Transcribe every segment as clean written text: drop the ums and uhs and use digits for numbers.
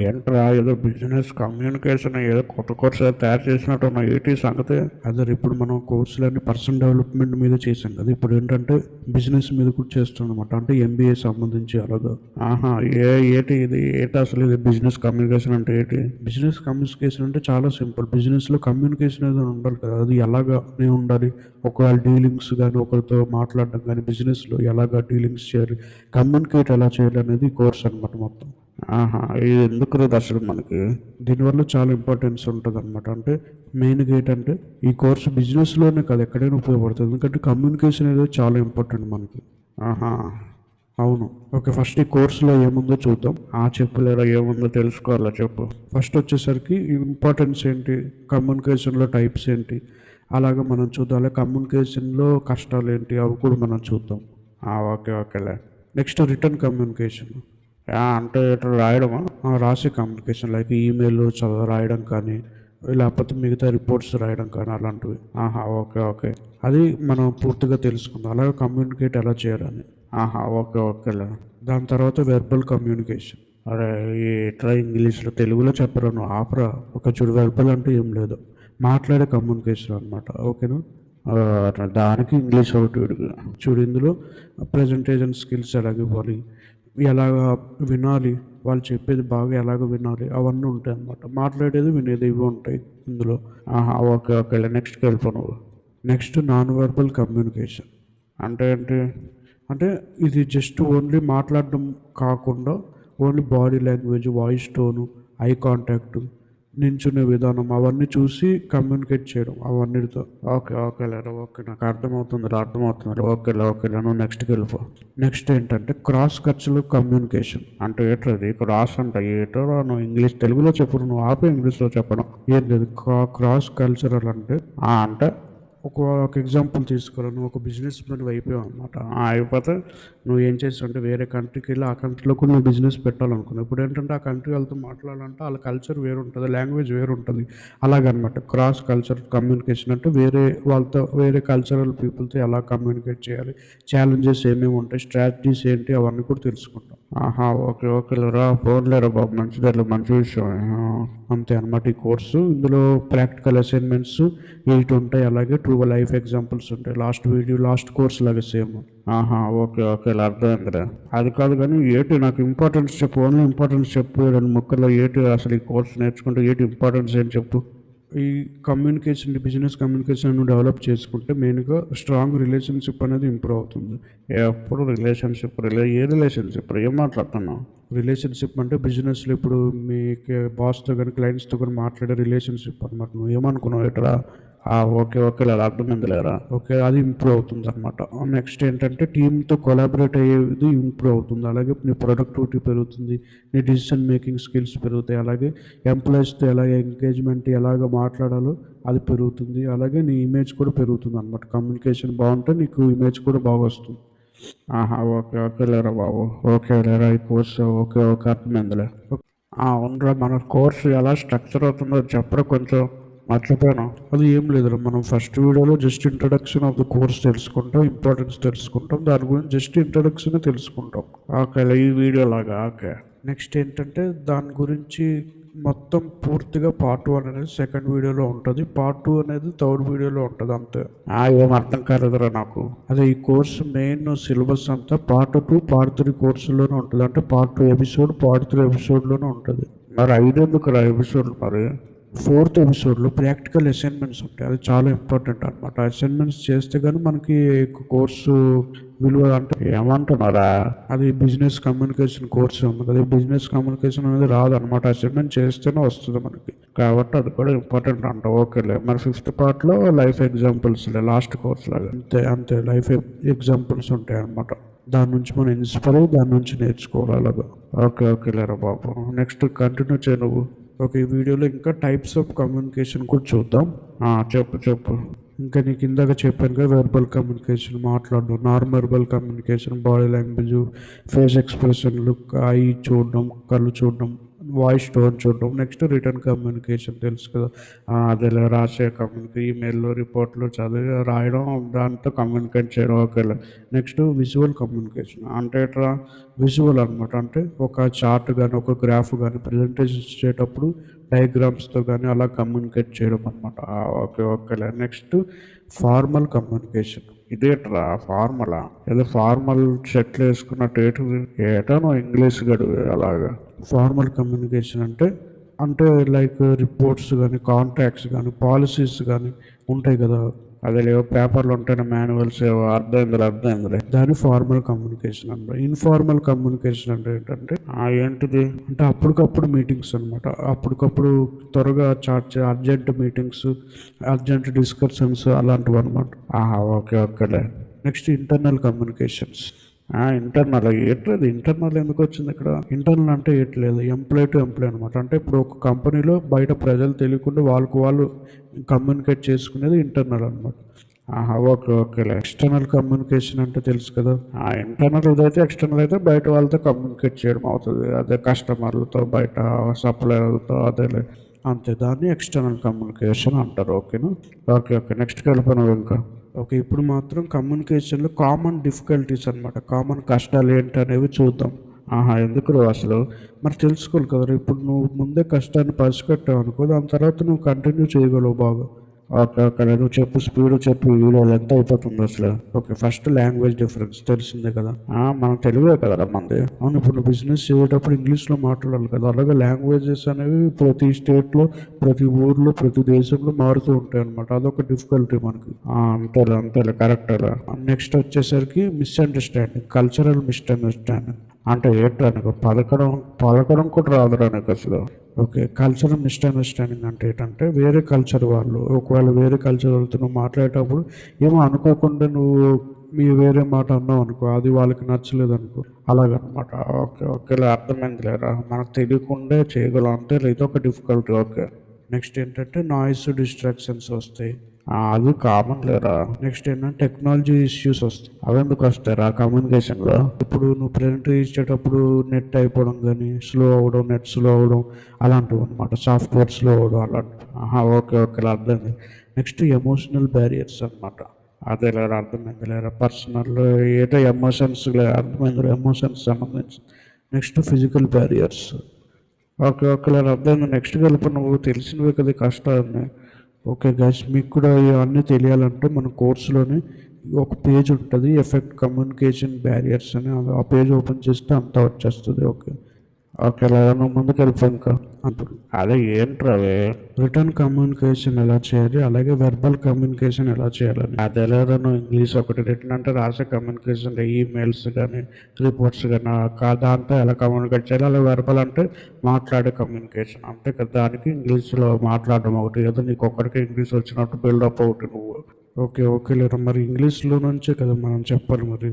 ఏంట్రా ఏదో business communication ఏదో కొత్త కోర్స్ ఏదో తయారు చేసినట్టు ఉన్న ఏంటి సంగతి? అదే ఇప్పుడు మనం కోర్సులన్నీ పర్సనల్ డెవలప్మెంట్ మీద చేసాం కదా, ఇప్పుడు ఏంటంటే బిజినెస్ మీద కూడా చేస్తున్నాం అనమాట. అంటే ఎంబీఏ సంబంధించి అలాగా. ఆహా, ఏంటి ఇది? ఏంటి అసలు ఇది బిజినెస్ కమ్యూనికేషన్ అంటే ఏంటి? బిజినెస్ కమ్యూనికేషన్ అంటే చాలా సింపుల్. బిజినెస్లో కమ్యూనికేషన్ ఏదో ఉండాలి కదా, అది ఎలాగా ఉండాలి? ఒకవేళ డీలింగ్స్ కానీ, ఒకరితో మాట్లాడడం కానీ, బిజినెస్లో ఎలాగా డీలింగ్స్ చేయాలి, కమ్యూనికేట్ ఎలా చేయాలి అనేది కోర్స్ అనమాట మొత్తం. ఆహా, ఇది ఎందుకు లేదు అసలు మనకి? దీనివల్ల చాలా ఇంపార్టెన్స్ ఉంటుంది అనమాట. అంటే మెయిన్గా ఏంటంటే ఈ కోర్సు బిజినెస్లోనే కాదు, ఎక్కడైనా ఉపయోగపడుతుంది. ఎందుకంటే కమ్యూనికేషన్ అనేది చాలా ఇంపార్టెంట్ మనకి. ఆహా, అవును. ఓకే, ఫస్ట్ ఈ కోర్సులో ఏముందో చూద్దాం. చెప్పులేరా, ఏముందో తెలుసుకోవాలా చెప్పు. ఫస్ట్ వచ్చేసరికి ఇంపార్టెన్స్ ఏంటి, కమ్యూనికేషన్లో టైప్స్ ఏంటి, అలాగే మనం చూద్దాం. కమ్యూనికేషన్లో కష్టాలు ఏంటి అవి కూడా మనం చూద్దాం. ఓకే ఓకేలే. Next return communication. అంటే ఇట్లా రాయడమా? రాసే కమ్యూనికేషన్ లైక్ ఈమెయిల్ రాయడం కానీ, లేకపోతే మిగతా రిపోర్ట్స్ రాయడం కానీ అలాంటివి. Okay okay. అది మనం పూర్తిగా తెలుసుకుందాం, అలాగే కమ్యూనికేట్ ఎలా చేయాలని. ఓకే ఓకేలే. దాని తర్వాత వెర్బల్ కమ్యూనికేషన్. అరే, ఇట్లా ఇంగ్లీష్లో తెలుగులో చెప్పరా నువ్వు, ఆపరా. ఒక చూడు, వెర్బల్ అంటే ఏం లేదు, మాట్లాడే కమ్యూనికేషన్ అనమాట. ఓకేనా? దానికి ఇంగ్లీష్ ఒకటి చూడు, ఇందులో ప్రజెంటేషన్ స్కిల్స్ ఎలాగ ఇవ్వాలి, ఎలాగా వినాలి, వాళ్ళు చెప్పేది బాగా ఎలాగ వినాలి, అవన్నీ ఉంటాయి అన్నమాట. మాట్లాడేది వినేది ఇవి ఉంటాయి ఇందులో. Okay okay. నెక్స్ట్కి వెళ్ళిపోను. నెక్స్ట్ నాన్ వెర్బల్ కమ్యూనికేషన్ అంటే ఏంటి? అంటే ఇది జస్ట్ ఓన్లీ మాట్లాడడం కాకుండా only body language, voice tone, eye contact, నించునే విధానం అవన్నీ చూసి కమ్యూనికేట్ చేయడం అవన్నీతో. ఓకే ఓకేలేరా, ఓకే, నాకు అర్థమవుతుంది ఓకేలే, నువ్వు నెక్స్ట్కి వెళ్ళిపో. నెక్స్ట్ ఏంటంటే క్రాస్ కల్చరల్ కమ్యూనికేషన్. అంటే ఏంటది క్రాస్ అంటే ఏటో? నువ్వు ఇంగ్లీష్ తెలుగులో చెప్పు, నువ్వు ఆపే ఇంగ్లీష్లో చెప్పడం. ఏం లేదు, క్రాస్ కల్చరల్ అంటే అంటే ఒక ఎగ్జాంపుల్ తీసుకోవాలి. నువ్వు ఒక బిజినెస్ మ్యాన్ అయిపోయావు అనమాట. అయిపోతే నువ్వు ఏం చేస్తావు అంటే వేరే కంట్రీకి వెళ్ళి ఆ కంట్రీలో కూడా నువ్వు బిజినెస్ పెట్టాలనుకున్నావు. ఇప్పుడు ఏంటంటే ఆ కంట్రీ వాళ్ళతో మాట్లాడాలంటే వాళ్ళ కల్చర్ వేరు ఉంటుంది, లాంగ్వేజ్ వేరు ఉంటుంది. అలాగనమాట క్రాస్ కల్చర్ కమ్యూనికేషన్ అంటే వేరే వాళ్ళతో, వేరే కల్చరల్ పీపుల్తో ఎలా కమ్యూనికేట్ చేయాలి, ఛాలెంజెస్ ఏమేమి ఉంటాయి, స్ట్రాటజీస్ ఏంటి, అవన్నీ కూడా తెలుసుకుంటాం. ఓకే ఓకేలేరా, ఫోన్లేరా బాబు, మంచి విషయం. అంతే అనమాట ఈ కోర్సు. ఇందులో ప్రాక్టికల్ అసైన్మెంట్స్ 8 ఉంటాయి, అలాగే 2 లైఫ్ ఎగ్జాంపుల్స్ ఉంటాయి. లాస్ట్ కోర్స్ లాగా సేమ్. ఓకే ఓకే, అర్థమైందిరా. అది కాదు కానీ ఏంటి, నాకు ఇంపార్టెన్స్ చెప్పు, ఓన్లీ ఇంపార్టెన్స్ చెప్పు. 2 ముక్కల్లో ఏంటి అసలు ఈ కోర్స్ నేర్చుకుంటే ఏంటి ఇంపార్టెన్స్ ఏంటి చెప్పు. ఈ బిజినెస్ కమ్యూనికేషన్ డెవలప్ చేసుకుంటే మెయిన్గా స్ట్రాంగ్ రిలేషన్షిప్ అనేది ఇంప్రూవ్ అవుతుంది. ఎప్పుడు ఏ రిలేషన్షిప్ ఏం మాట్లాడుతున్నావు? రిలేషన్షిప్ అంటే బిజినెస్లో ఇప్పుడు మీ బాస్తో కానీ, క్లయింట్స్తో కానీ మాట్లాడే రిలేషన్షిప్ అనమాట. నువ్వు ఏమనుకున్నావు ఎట్లా? ఓకే ఓకే, అలా అర్థమైంది లేరా. ఓకే, అది ఇంప్రూవ్ అవుతుంది అనమాట. నెక్స్ట్ ఏంటంటే టీంతో కొలాబరేట్ అయ్యేది ఇంప్రూవ్ అవుతుంది, అలాగే నీ ప్రొడక్టివిటీ పెరుగుతుంది, నీ డిసిషన్ మేకింగ్ స్కిల్స్ పెరుగుతాయి, అలాగే ఎంప్లాయీస్తో ఎలా ఎంగేజ్మెంట్ ఎలాగ మాట్లాడాలో అది పెరుగుతుంది, అలాగే నీ ఇమేజ్ కూడా పెరుగుతుంది అనమాట. కమ్యూనికేషన్ బాగుంటే నీకు ఇమేజ్ కూడా బాగా వస్తుంది. ఓకే ఓకే లేరా బాబు, ఓకే లేరా ఈ కోర్స్. Okay okay, అర్థమైందిలే. అవునరా, మన కోర్సు ఎలా స్ట్రక్చర్ అవుతుందో చెప్పరా కొంచెం, మర్చిపోయాను. అది ఏం లేదురా, మనం ఫస్ట్ వీడియోలో just introduction of the course తెలుసుకుంటాం, ఇంపార్టెన్స్ తెలుసుకుంటాం, దాని గురించి జస్ట్ ఇంట్రడక్షన్ తెలుసుకుంటాం. ఓకే, ఈ వీడియో లాగా. ఓకే, నెక్స్ట్ ఏంటంటే దాని గురించి మొత్తం పూర్తిగా పార్ట్ 1 అనేది సెకండ్ వీడియోలో ఉంటుంది, పార్ట్ 2 అనేది థర్డ్ వీడియోలో ఉంటుంది అంతే. ఏం అర్థం కాలేదురా నాకు. అదే ఈ కోర్సు మెయిన్ సిలబస్ అంతా పార్ట్ 2 పార్ట్ 3 కోర్సులోనే ఉంటుంది. అంటే పార్ట్ 2 ఎపిసోడ్, పార్ట్ 3 ఎపిసోడ్లోనే ఉంటుంది. మరి 5 ఎందుకు రా ఎపిసోడ్లు? మరి 4th ఎపిసోడ్లో ప్రాక్టికల్ అసైన్మెంట్స్ ఉంటాయి, అది చాలా ఇంపార్టెంట్ అనమాట. అసైన్మెంట్స్ చేస్తే కానీ మనకి కోర్సు విలువ. అంటే ఏమంటున్నారా, అది బిజినెస్ కమ్యూనికేషన్ కోర్స్ ఉంది కదా, బిజినెస్ కమ్యూనికేషన్ అనేది రాదనమాట, అసైన్మెంట్ చేస్తేనే వస్తుంది మనకి, కాబట్టి అది కూడా ఇంపార్టెంట్ అంట. ఓకేలే, మరి 5th పార్ట్లో లైఫ్ ఎగ్జాంపుల్స్ లాస్ట్ కోర్స్ లాగా అంతే లైఫ్ ఎగ్జాంపుల్స్ ఉంటాయి అనమాట. దాని నుంచి మనం ఇన్స్పైర్ అయ్యి దాని నుంచి నేర్చుకోవాలి అలాగా. ఓకే లేరా బాబు, నెక్స్ట్ కంటిన్యూ చేయ నువ్వు. ఓకే, ఈ వీడియోలో ఇంకా టైప్స్ ఆఫ్ కమ్యూనికేషన్ కూడా చూద్దాం. చెప్పు. ఇంకా నీకు ఇందాక చెప్పాను కదా, వెర్బల్ కమ్యూనికేషన్ మాట్లాడడం, non verbal communication body language, face ఎక్స్ప్రెషన్లు, ఐ చూడడం, కళ్ళు చూడడం, వాయిస్ టోన్ చూడడం. నెక్స్ట్ రిటర్న్ కమ్యూనికేషన్ తెలుసు కదా, అదే రాసే ఈమెయిల్ రిపోర్ట్లు చదివి రాయడం, దాంతో కమ్యూనికేట్ చేయడం. ఓకేలే. నెక్స్ట్ విజువల్ కమ్యూనికేషన్ అంటే ఇట్లా విజువల్ అనమాట. అంటే ఒక చార్ట్ కానీ ఒక గ్రాఫ్ కానీ ప్రజెంటేషన్ ఇచ్చేటప్పుడు డయాగ్రామ్స్తో కానీ అలా కమ్యూనికేట్ చేయడం అనమాట. ఓకేలే. Next formal communication. ఇదేట్రా ఫార్మలా, ఏదో ఫార్మల్ షర్ట్లు వేసుకున్నట్టు ఏటో నువ్వు ఇంగ్లీష్ గడువు అలాగా. ఫార్మల్ కమ్యూనికేషన్ అంటే అంటే లైక్ రిపోర్ట్స్ కానీ కాంట్రాక్ట్స్ కానీ పాలసీస్ కానీ ఉంటాయి కదా, అదే లేవో పేపర్లు ఉంటాయి మాన్యువల్స్ ఏవో, అర్థమైందిలే దాని ఫార్మల్ కమ్యూనికేషన్ అనమాట. ఇన్ఫార్మల్ కమ్యూనికేషన్ అంటే ఏంటంటే ఏంటిది అంటే అప్పటికప్పుడు మీటింగ్స్ అనమాట. అప్పటికప్పుడు త్వరగా charge urgent meetings, urgent discussions అలాంటివి అనమాట. ఓకేలే. Next internal communications. ఇంటర్నల్ ఏట్లేదు, ఇంటర్నల్ ఎందుకు వచ్చింది ఇక్కడ? ఇంటర్నల్ అంటే ఏట్లేదు, ఎంప్లాయ్ టు ఎంప్లాయ్ అనమాట. అంటే ఇప్పుడు ఒక కంపెనీలో బయట ప్రజలు తెలియకుండా వాళ్ళకు వాళ్ళు కమ్యూనికేట్ చేసుకునేది ఇంటర్నల్ అనమాట. ఓకేలే. ఎక్స్టర్నల్ కమ్యూనికేషన్ అంటే తెలుసు కదా, ఇంటర్నల్ అయితే ఎక్స్టర్నల్ అయితే బయట వాళ్ళతో కమ్యూనికేట్ చేయడం అవుతుంది. అదే కస్టమర్లతో, బయట సప్లయర్లతో, అదేలే అంతే. దాన్ని ఎక్స్టర్నల్ కమ్యూనికేషన్ అంటారు. ఓకేనా? ఓకే. నెక్స్ట్కి వెళ్ళిపోయినావు ఇంకా. ఓకే, ఇప్పుడు మాత్రం కమ్యూనికేషన్లో కామన్ డిఫికల్టీస్ అనమాట, కామన్ కష్టాలు ఏంటి అనేవి చూద్దాం. ఎందుకు అసలు మరి తెలుసుకోవాలి కదా. ఇప్పుడు నువ్వు ముందే కష్టాన్ని పసిగట్టావు అనుకో, దాని తర్వాత నువ్వు కంటిన్యూ చేయగలవు బాగా. ఓకే నువ్వు చెప్పు, స్పీడ్ చెప్పు, వీడియో ఎంత అయిపోతుంది అసలు. ఓకే, ఫస్ట్ లాంగ్వేజ్ డిఫరెన్స్ తెలిసిందే కదా, మన తెలుగే కదా మంది. అవును, ఇప్పుడు నువ్వు బిజినెస్ చేసేటప్పుడు ఇంగ్లీష్లో మాట్లాడాలి కదా, అలాగే లాంగ్వేజెస్ అనేవి ప్రతి స్టేట్లో, ప్రతి ఊర్లో, ప్రతి దేశంలో మారుతూ ఉంటాయి అనమాట. అదొక డిఫికల్టీ మనకి. అంతేలే కరెక్టేలే. నెక్స్ట్ వచ్చేసరికి మిస్అండర్స్టాండింగ్, కల్చరల్ మిస్అండర్స్టాండింగ్. అంటే ఏంటో పలకడం కూడా రాదురా నీకు అసలు. ఓకే, కల్చరల్ మిస్అండర్స్టాండింగ్ అంటే ఏంటంటే వేరే కల్చర్ వాళ్ళు, ఒకవేళ వేరే కల్చర్ వాళ్ళతో నువ్వు మాట్లాడేటప్పుడు ఏమో అనుకోకుండా నువ్వు మీ వేరే మాట అన్నావు అనుకో, అది వాళ్ళకి నచ్చలేదు అనుకో, అలాగనమాట. ఓకేలే అర్థమైందిలేరా, మనకు తెలియకుండా చేయగలం అంతే, ఇదొక డిఫికల్టీ. ఓకే. నెక్స్ట్ ఏంటంటే నాయిస్ డిస్ట్రాక్షన్స్ వస్తాయి, అది కామన్ లేరా. నెక్స్ట్ ఏంటంటే టెక్నాలజీ ఇష్యూస్ వస్తాయి, అవి ఎందుకు వస్తాయిరా కమ్యూనికేషన్లో? ఇప్పుడు నువ్వు ప్రింట్ ఇచ్చేటప్పుడు నెట్ అయిపోవడం కానీ, స్లో అవ్వడం, నెట్ స్లో అవ్వడం అలాంటివి అనమాట, సాఫ్ట్వేర్ స్లో అవ్వడం అలాంటివి. ఓకే అర్థమైంది. నెక్స్ట్ ఎమోషనల్ బ్యారియర్స్ అనమాట. అదే లేరా, అర్థమైంది లేరా, పర్సనల్ ఏదో ఎమోషన్స్ అర్థమైంది, ఎమోషన్స్ సంబంధించి. Next physical barriers. ఓకే అర్థమైంది. నెక్స్ట్ కలిపి నువ్వు తెలిసినవి కదా కష్టాన్ని. ఓకే గైస్, మీకు కూడా ఇవన్నీ తెలియాలంటే మన కోర్సులోని ఒక పేజ్ ఉంటుంది, ఎఫెక్ట్ కమ్యూనికేషన్ బ్యారియర్స్ అని, ఆ పేజ్ ఓపెన్ చేస్తే అంతా వచ్చేస్తుంది. ఓకే అలాగా నువ్వు ముందుకు వెళ్ళిపో ఇంకా. అదే ఏంట్రవే రిటర్న్ కమ్యూనికేషన్ ఎలా చేయాలి, అలాగే వెర్బల్ కమ్యూనికేషన్ ఎలా చేయాలని. అదే లేదా నువ్వు ఇంగ్లీష్ ఒకటి, రిటర్న్ అంటే రాసే కమ్యూనికేషన్, ఈమెయిల్స్ కానీ రిపోర్ట్స్ కానీ దాంతో ఎలా కమ్యూనికేట్ చేయాలి, అలాగే వెర్బల్ అంటే మాట్లాడే కమ్యూనికేషన్ అంతే కదా. దానికి ఇంగ్లీష్లో మాట్లాడడం ఒకటి, ఏదో నీకు ఒక్కడికి ఇంగ్లీష్ వచ్చినట్టు బిల్డప్ ఒకటి నువ్వు. ఓకే లేరా, మరి ఇంగ్లీష్లో నుంచే కదా మనం చెప్పాలి మరి.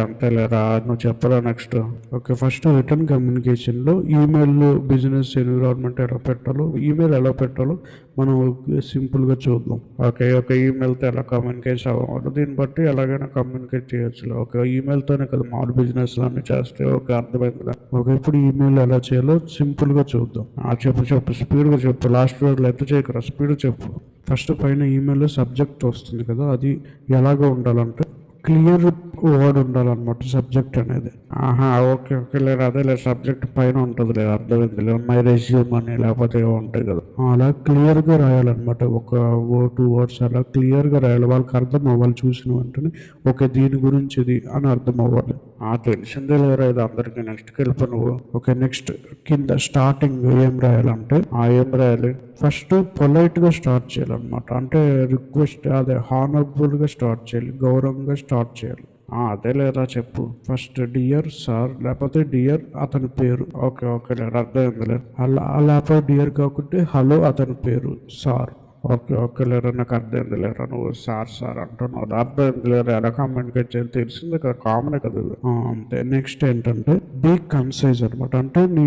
అంతే లేరా, నువ్వు చెప్పరా నెక్స్ట్. ఓకే, ఫస్ట్ రిటర్న్ కమ్యూనికేషన్లో ఈమెయిల్ బిజినెస్ ఎన్విరాన్మెంట్ ఎలా పెట్టాలో, ఈమెయిల్ ఎలా పెట్టాలో మనం సింపుల్గా చూద్దాం. ఓకే ఈమెయిల్తో ఎలా కమ్యూనికేషన్ అవ్వాలి, దీన్ని బట్టి ఎలాగైనా కమ్యూనికేట్ చేయొచ్చు. ఓకే, ఈమెయిల్తోనే కదా మామూలు బిజినెస్లు అన్నీ చేస్తే. ఓకే అర్థమైందిగా. ఓకే, ఇప్పుడు ఈమెయిల్ ఎలా చేయాలో సింపుల్గా చూద్దాం. చెప్పు స్పీడ్గా చెప్పు, లాస్ట్ వర్డ్లో ఎంత చేయకరా, స్పీడ్ చెప్పు. ఫస్ట్ పైన ఈమెయిల్లో సబ్జెక్ట్ వస్తుంది కదా, అది ఎలాగో ఉండాలంటే క్లియర్ వర్డ్ ఉండాలన్నమాట సబ్జెక్ట్ అనేది. ఓకే లేదు, అదే లేదు సబ్జెక్ట్ పైన ఉంటుంది లేదు, అర్థమైంది లేదు, మై రెజ్యూమ్ అని లేకపోతే ఏవో ఉంటాయి కదా, అలా క్లియర్గా రాయాలన్నమాట. ఒక 2 వర్డ్స్ అలా క్లియర్గా రాయాలి, వాళ్ళకి అర్థం అవ్వాలి, చూసిన వెంటనే ఓకే దీని గురించి ఇది అని అర్థం అవ్వాలి. తెలిసిందే లేరా ఇది అందరికీ. నెక్స్ట్కి వెళ్ళిపో నువ్వు. ఓకే, నెక్స్ట్ కింద స్టార్టింగ్ ఏం రాయాలంటే ఏం రాయాలి, ఫస్ట్ పొలైట్గా స్టార్ట్ చేయాలన్నమాట. అంటే రిక్వెస్ట్, అదే హానరబుల్గా స్టార్ట్ చేయాలి, గౌరవంగా స్టార్ట్ చేయాలి. అదే లేదా చెప్పు. ఫస్ట్ డియర్ సార్ లేకపోతే డియర్ అతని పేరు. ఓకే లేదా అర్థమైందిలే. లేకపోతే డియర్ కాకుంటే హలో అతని పేరు సార్. ఓకే లేరా, నాకు అర్థమైంది లేరా, నువ్వు సార్ అంటున్నావు, అర్థమైంది లేరా, ఎలా కమ్యూనికేట్ చేయాలి తెలిసిందే కదా, కామనే కదా. అంతే. నెక్స్ట్ ఏంటంటే బీ కన్సైజ్ అనమాట. అంటే నీ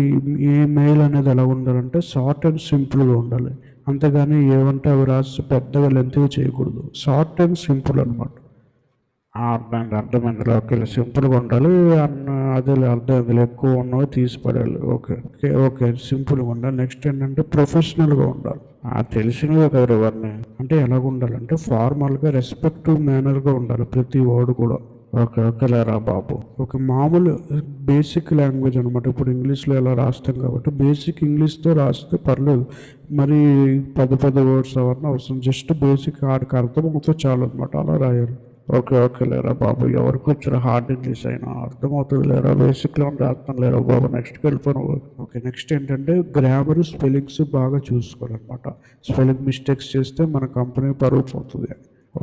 ఈ మెయిల్ అనేది ఎలా ఉండాలంటే షార్ట్ అండ్ సింపుల్గా ఉండాలి, అంతేగాని ఏమంటే అవి రాసి పెద్దగా లెంత్గా చేయకూడదు. షార్ట్ అండ్ సింపుల్ అనమాట. అర్థమైంది. ఓకే సింపుల్గా ఉండాలి, అదే అర్థం, అందులో ఎక్కువ ఉన్నవి తీసి పడేయాలి. ఓకే ఓకే ఓకే, సింపుల్గా ఉండాలి. నెక్స్ట్ ఏంటంటే ప్రొఫెషనల్గా ఉండాలి. తెలిసినవే కదా ఇవన్నీ. అంటే ఎలాగ ఉండాలంటే ఫార్మల్గా రెస్పెక్టివ్ మేనర్గా ఉండాలి ప్రతి వర్డ్ కూడా. ఓకే ఓకే లేరా బాబు. ఒక మామూలు బేసిక్ లాంగ్వేజ్ అనమాట. ఇప్పుడు ఇంగ్లీష్లో ఎలా రాస్తాం కాబట్టి బేసిక్ ఇంగ్లీష్తో రాస్తే పర్లేదు. మరి పెద్ద పెద్ద వర్డ్స్ అవన్నీ అవసరం. జస్ట్ బేసిక్ ఆడికి అర్థమవుతే చాలు అనమాట, అలా రాయాలి. ఓకే ఓకే లేరా బాబు, ఎవరికి వచ్చిన హార్డ్ ఇంగ్లీష్ అయినా అర్థమవుతుంది లేరా, బేసిక్లో రాస్తాను లేరా బాబు. నెక్స్ట్కి వెళ్ళిపోను. ఓకే నెక్స్ట్ ఏంటంటే గ్రామర్ స్పెల్లింగ్స్ బాగా చూసుకోవాలన్నమాట. స్పెల్లింగ్ మిస్టేక్స్ చేస్తే మన కంపెనీ పరువు పోతుంది.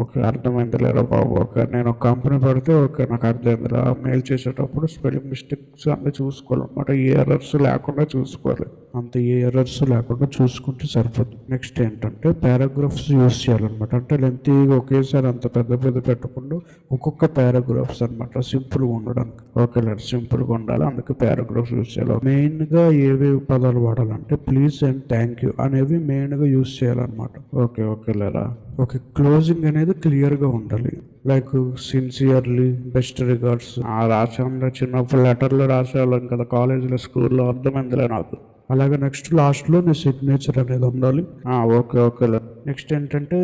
ఓకే అర్థమైంది లేరా బాబు. ఓకే నేను ఒక కంపెనీ పడితే ఓకే నాకు అర్థమైందిరా. మెయిల్ చేసేటప్పుడు స్పెల్లింగ్ మిస్టేక్స్ అన్నీ చూసుకోవాలన్నమాట. ఏ ఎర్రర్స్ లేకుండా చూసుకోవాలి. అంత ఏ ఎర్రర్స్ లేకుండా చూసుకుంటే సరిపోతుంది. నెక్స్ట్ ఏంటంటే పారాగ్రాఫ్స్ యూస్ చేయాలన్నమాట. అంటే లెంతీగా ఒకేసారి అంత పెద్ద పెద్ద పెట్టకుండా ఒక్కొక్క పారాగ్రాఫ్స్ అనమాట, సింపుల్గా ఉండడానికి. ఓకే లేదు, సింపుల్గా ఉండాలి, అందుకే పారాగ్రాఫ్స్ యూస్ చేయాలి. మెయిన్గా ఏవేవి పదాలు వాడాలంటే ప్లీజ్ అండ్ థ్యాంక్ యూ అనేవి మెయిన్గా యూస్ చేయాలన్నమాట. ఓకే ఓకే లేరా. ఓకే క్లోజింగ్ అనేది క్లియర్గా ఉండాలి. లైక్ సిన్సియర్లీ, బెస్ట్ రిగార్డ్స్ రాసాము. చిన్నప్పుడు లెటర్లు రాసేవాళ్ళం కదా కాలేజీలో, స్కూల్లో, అర్థమైందిలే నాకు. అలాగే నెక్స్ట్ లాస్ట్లో నీ సిగ్నేచర్ అనేది ఉండాలి. Okay okay. నెక్స్ట్ ఏంటంటే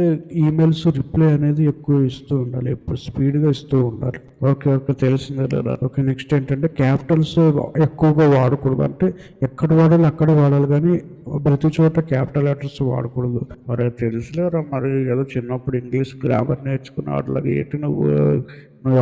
ఈమెయిల్స్ రిప్లై అనేది ఎక్కువ ఇస్తూ ఉండాలి, ఎప్పుడు స్పీడ్గా ఇస్తూ ఉండాలి. ఓకే ఓకే తెలిసిందే లేదా. ఓకే నెక్స్ట్ ఏంటంటే క్యాపిటల్స్ ఎక్కువగా వాడకూడదు. అంటే ఎక్కడ వాడాలి అక్కడ వాడాలి, కానీ ప్రతి చోట క్యాపిటల్ లెటర్స్ వాడకూడదు. మరి తెలుసులేరా, మరి ఏదో చిన్నప్పుడు ఇంగ్లీష్ గ్రామర్ నేర్చుకున్న వాటిలాగా ఏంటి నువ్వు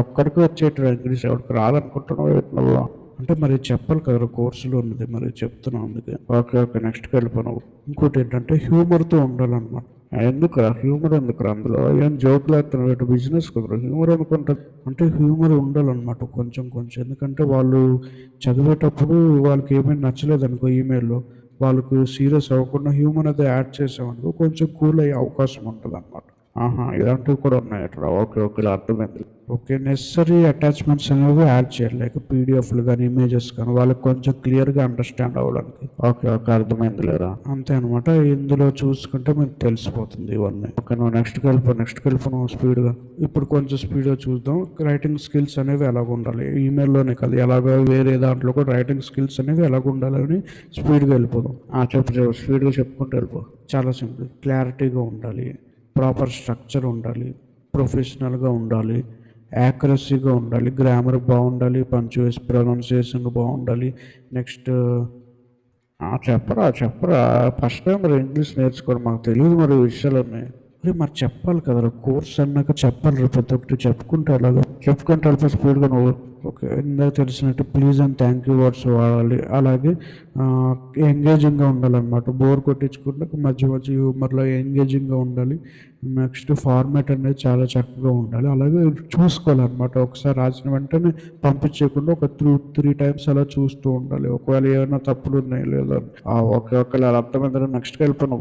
ఒక్కడికి వచ్చేట ఇంగ్లీష్ ఎవరికి రాదనుకుంటున్నావు నువ్వు. అంటే మరి చెప్పాలి కదా, కోర్సులో ఉన్నది మరి చెప్తున్నావు అందుకే. ఓకే ఓకే నెక్స్ట్కి వెళ్ళిపోయినావు. ఇంకోటి ఏంటంటే హ్యూమర్తో ఉండాలన్నమాట. ఎందుకురా హ్యూమర్, ఎందుకురా అందులో ఏం జోకులు వేస్తున్నావు, బిజినెస్ కుదరు హ్యూమర్ అనుకుంటుంది. అంటే హ్యూమర్ ఉండాలన్నమాట కొంచెం కొంచెం. ఎందుకంటే వాళ్ళు చదివేటప్పుడు వాళ్ళకి ఏమైనా నచ్చలేదు అనుకో ఈమెయిల్లో, వాళ్ళకు సీరియస్ అవ్వకుండా హ్యూమర్ అయితే యాడ్ చేసామనుకో కొంచెం కూల్ అయ్యే అవకాశం ఉంటుంది అన్నమాట. ఇలాంటివి కూడా ఉన్నాయి అట్లా. ఓకే ఓకే ఇలా అర్థమైంది. ఓకే నెసరీ అటాచ్మెంట్స్ అనేవి యాడ్ చేయాలి, లైక్ పీడిఎఫ్లు కానీ ఇమేజెస్ కానీ, వాళ్ళకి కొంచెం క్లియర్గా అండర్స్టాండ్ అవ్వడానికి. ఓకే ఓకే అర్థమైంది లేరా. అంతే అనమాట. ఇందులో చూసుకుంటే మీకు తెలిసిపోతుంది ఇవన్నీ. ఓకే నువ్వు నెక్స్ట్కి వెళ్ళిపో స్పీడ్గా. ఇప్పుడు కొంచెం స్పీడ్గా చూద్దాం. రైటింగ్ స్కిల్స్ అనేవి ఎలాగ ఉండాలి, ఈమెయిల్లోనే కదా ఎలాగ వేరే దాంట్లో కూడా రైటింగ్ స్కిల్స్ అనేవి ఎలాగ ఉండాలని స్పీడ్గా వెళ్ళిపోదాం. చెప్పు స్పీడ్గా చెప్పుకుంటూ వెళ్ళిపో. చాలా సింపుల్. క్లారిటీగా ఉండాలి, ప్రాపర్ స్ట్రక్చర్ ఉండాలి, ప్రొఫెషనల్గా ఉండాలి, యాక్యురసీగా ఉండాలి, గ్రామర్ బాగుండాలి, పంక్చుయేషన్ ప్రొనౌన్సియేషన్ బాగుండాలి. నెక్స్ట్ చెప్పరా ఫస్ట్ టైం మరి ఇంగ్లీష్ నేర్చుకోవడం మాకు తెలియదు మరి విషయాలన్నీ. మరి చెప్పాలి కదరా, కోర్స్ అన్నాక చెప్పాలి. ప్రతి ఒక్కటి చెప్పుకుంటే వెళ్ళిపో స్పీడ్గా నువ్వు. ఓకే ఇందాక తెలిసినట్టు please and thank you words వాడాలి. అలాగే ఎంగేజింగ్గా ఉండాలన్నమాట. బోర్ కొట్టించుకుంటే మధ్య మధ్య హ్యూమర్లో ఎంగేజింగ్గా ఉండాలి. నెక్స్ట్ ఫార్మాట్ అనేది చాలా చక్కగా ఉండాలి. అలాగే చూసుకోవాలన్నమాట. ఒకసారి రాసిన వెంటనే పంపించకుండా ఒక 3 టైమ్స్ అలా చూస్తూ ఉండాలి, ఒకవేళ ఏమైనా తప్పులు ఉన్నాయి లేదా. ఓకే ఓకే అలా అర్థమైందా. నెక్స్ట్కి వెళ్ళిపోను.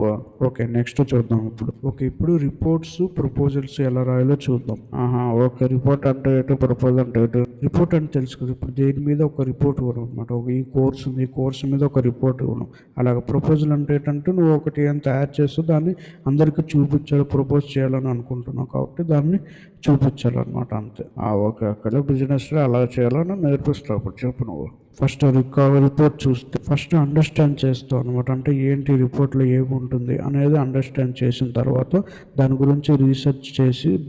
ఓకే నెక్స్ట్ చూద్దాం ఇప్పుడు. ఓకే ఇప్పుడు రిపోర్ట్స్ ప్రపోజల్స్ ఎలా రాయాలో చూద్దాం. ఓకే రిపోర్ట్ అంటే ఏంటో, ప్రపోజల్ అంటే ఏంటో. రిపోర్ట్ అంటే తెలుసు కదా, ఇప్పుడు దేని మీద ఒక రిపోర్ట్ ఇవ్వడం అనమాట. ఈ కోర్స్ ఉంది, ఈ కోర్సు మీద ఒక రిపోర్ట్ ఇవ్వడం. అలాగే ప్రపోజల్ అంటే ఏంటంటే నువ్వు ఒకటి ఏం తయారు చేస్తూ దాన్ని అందరికీ చూపించాలి, ప్రపోజ్ చేయాలని అనుకుంటున్నావు కాబట్టి దాన్ని చూపించాలన్నమాట అంతే. ఓకే అక్కడ బిజినెస్లో అలా చేయాలని నేర్పిస్తావు. అప్పుడు చెప్పు నువ్వు. ఫస్ట్ రిపోర్ట్ చూస్తే ఫస్ట్ అండర్స్టాండ్ చేస్తావు అనమాట. అంటే ఏంటి రిపోర్ట్లో ఏముంటుంది అనేది అండర్స్టాండ్ చేసిన తర్వాత దాని గురించి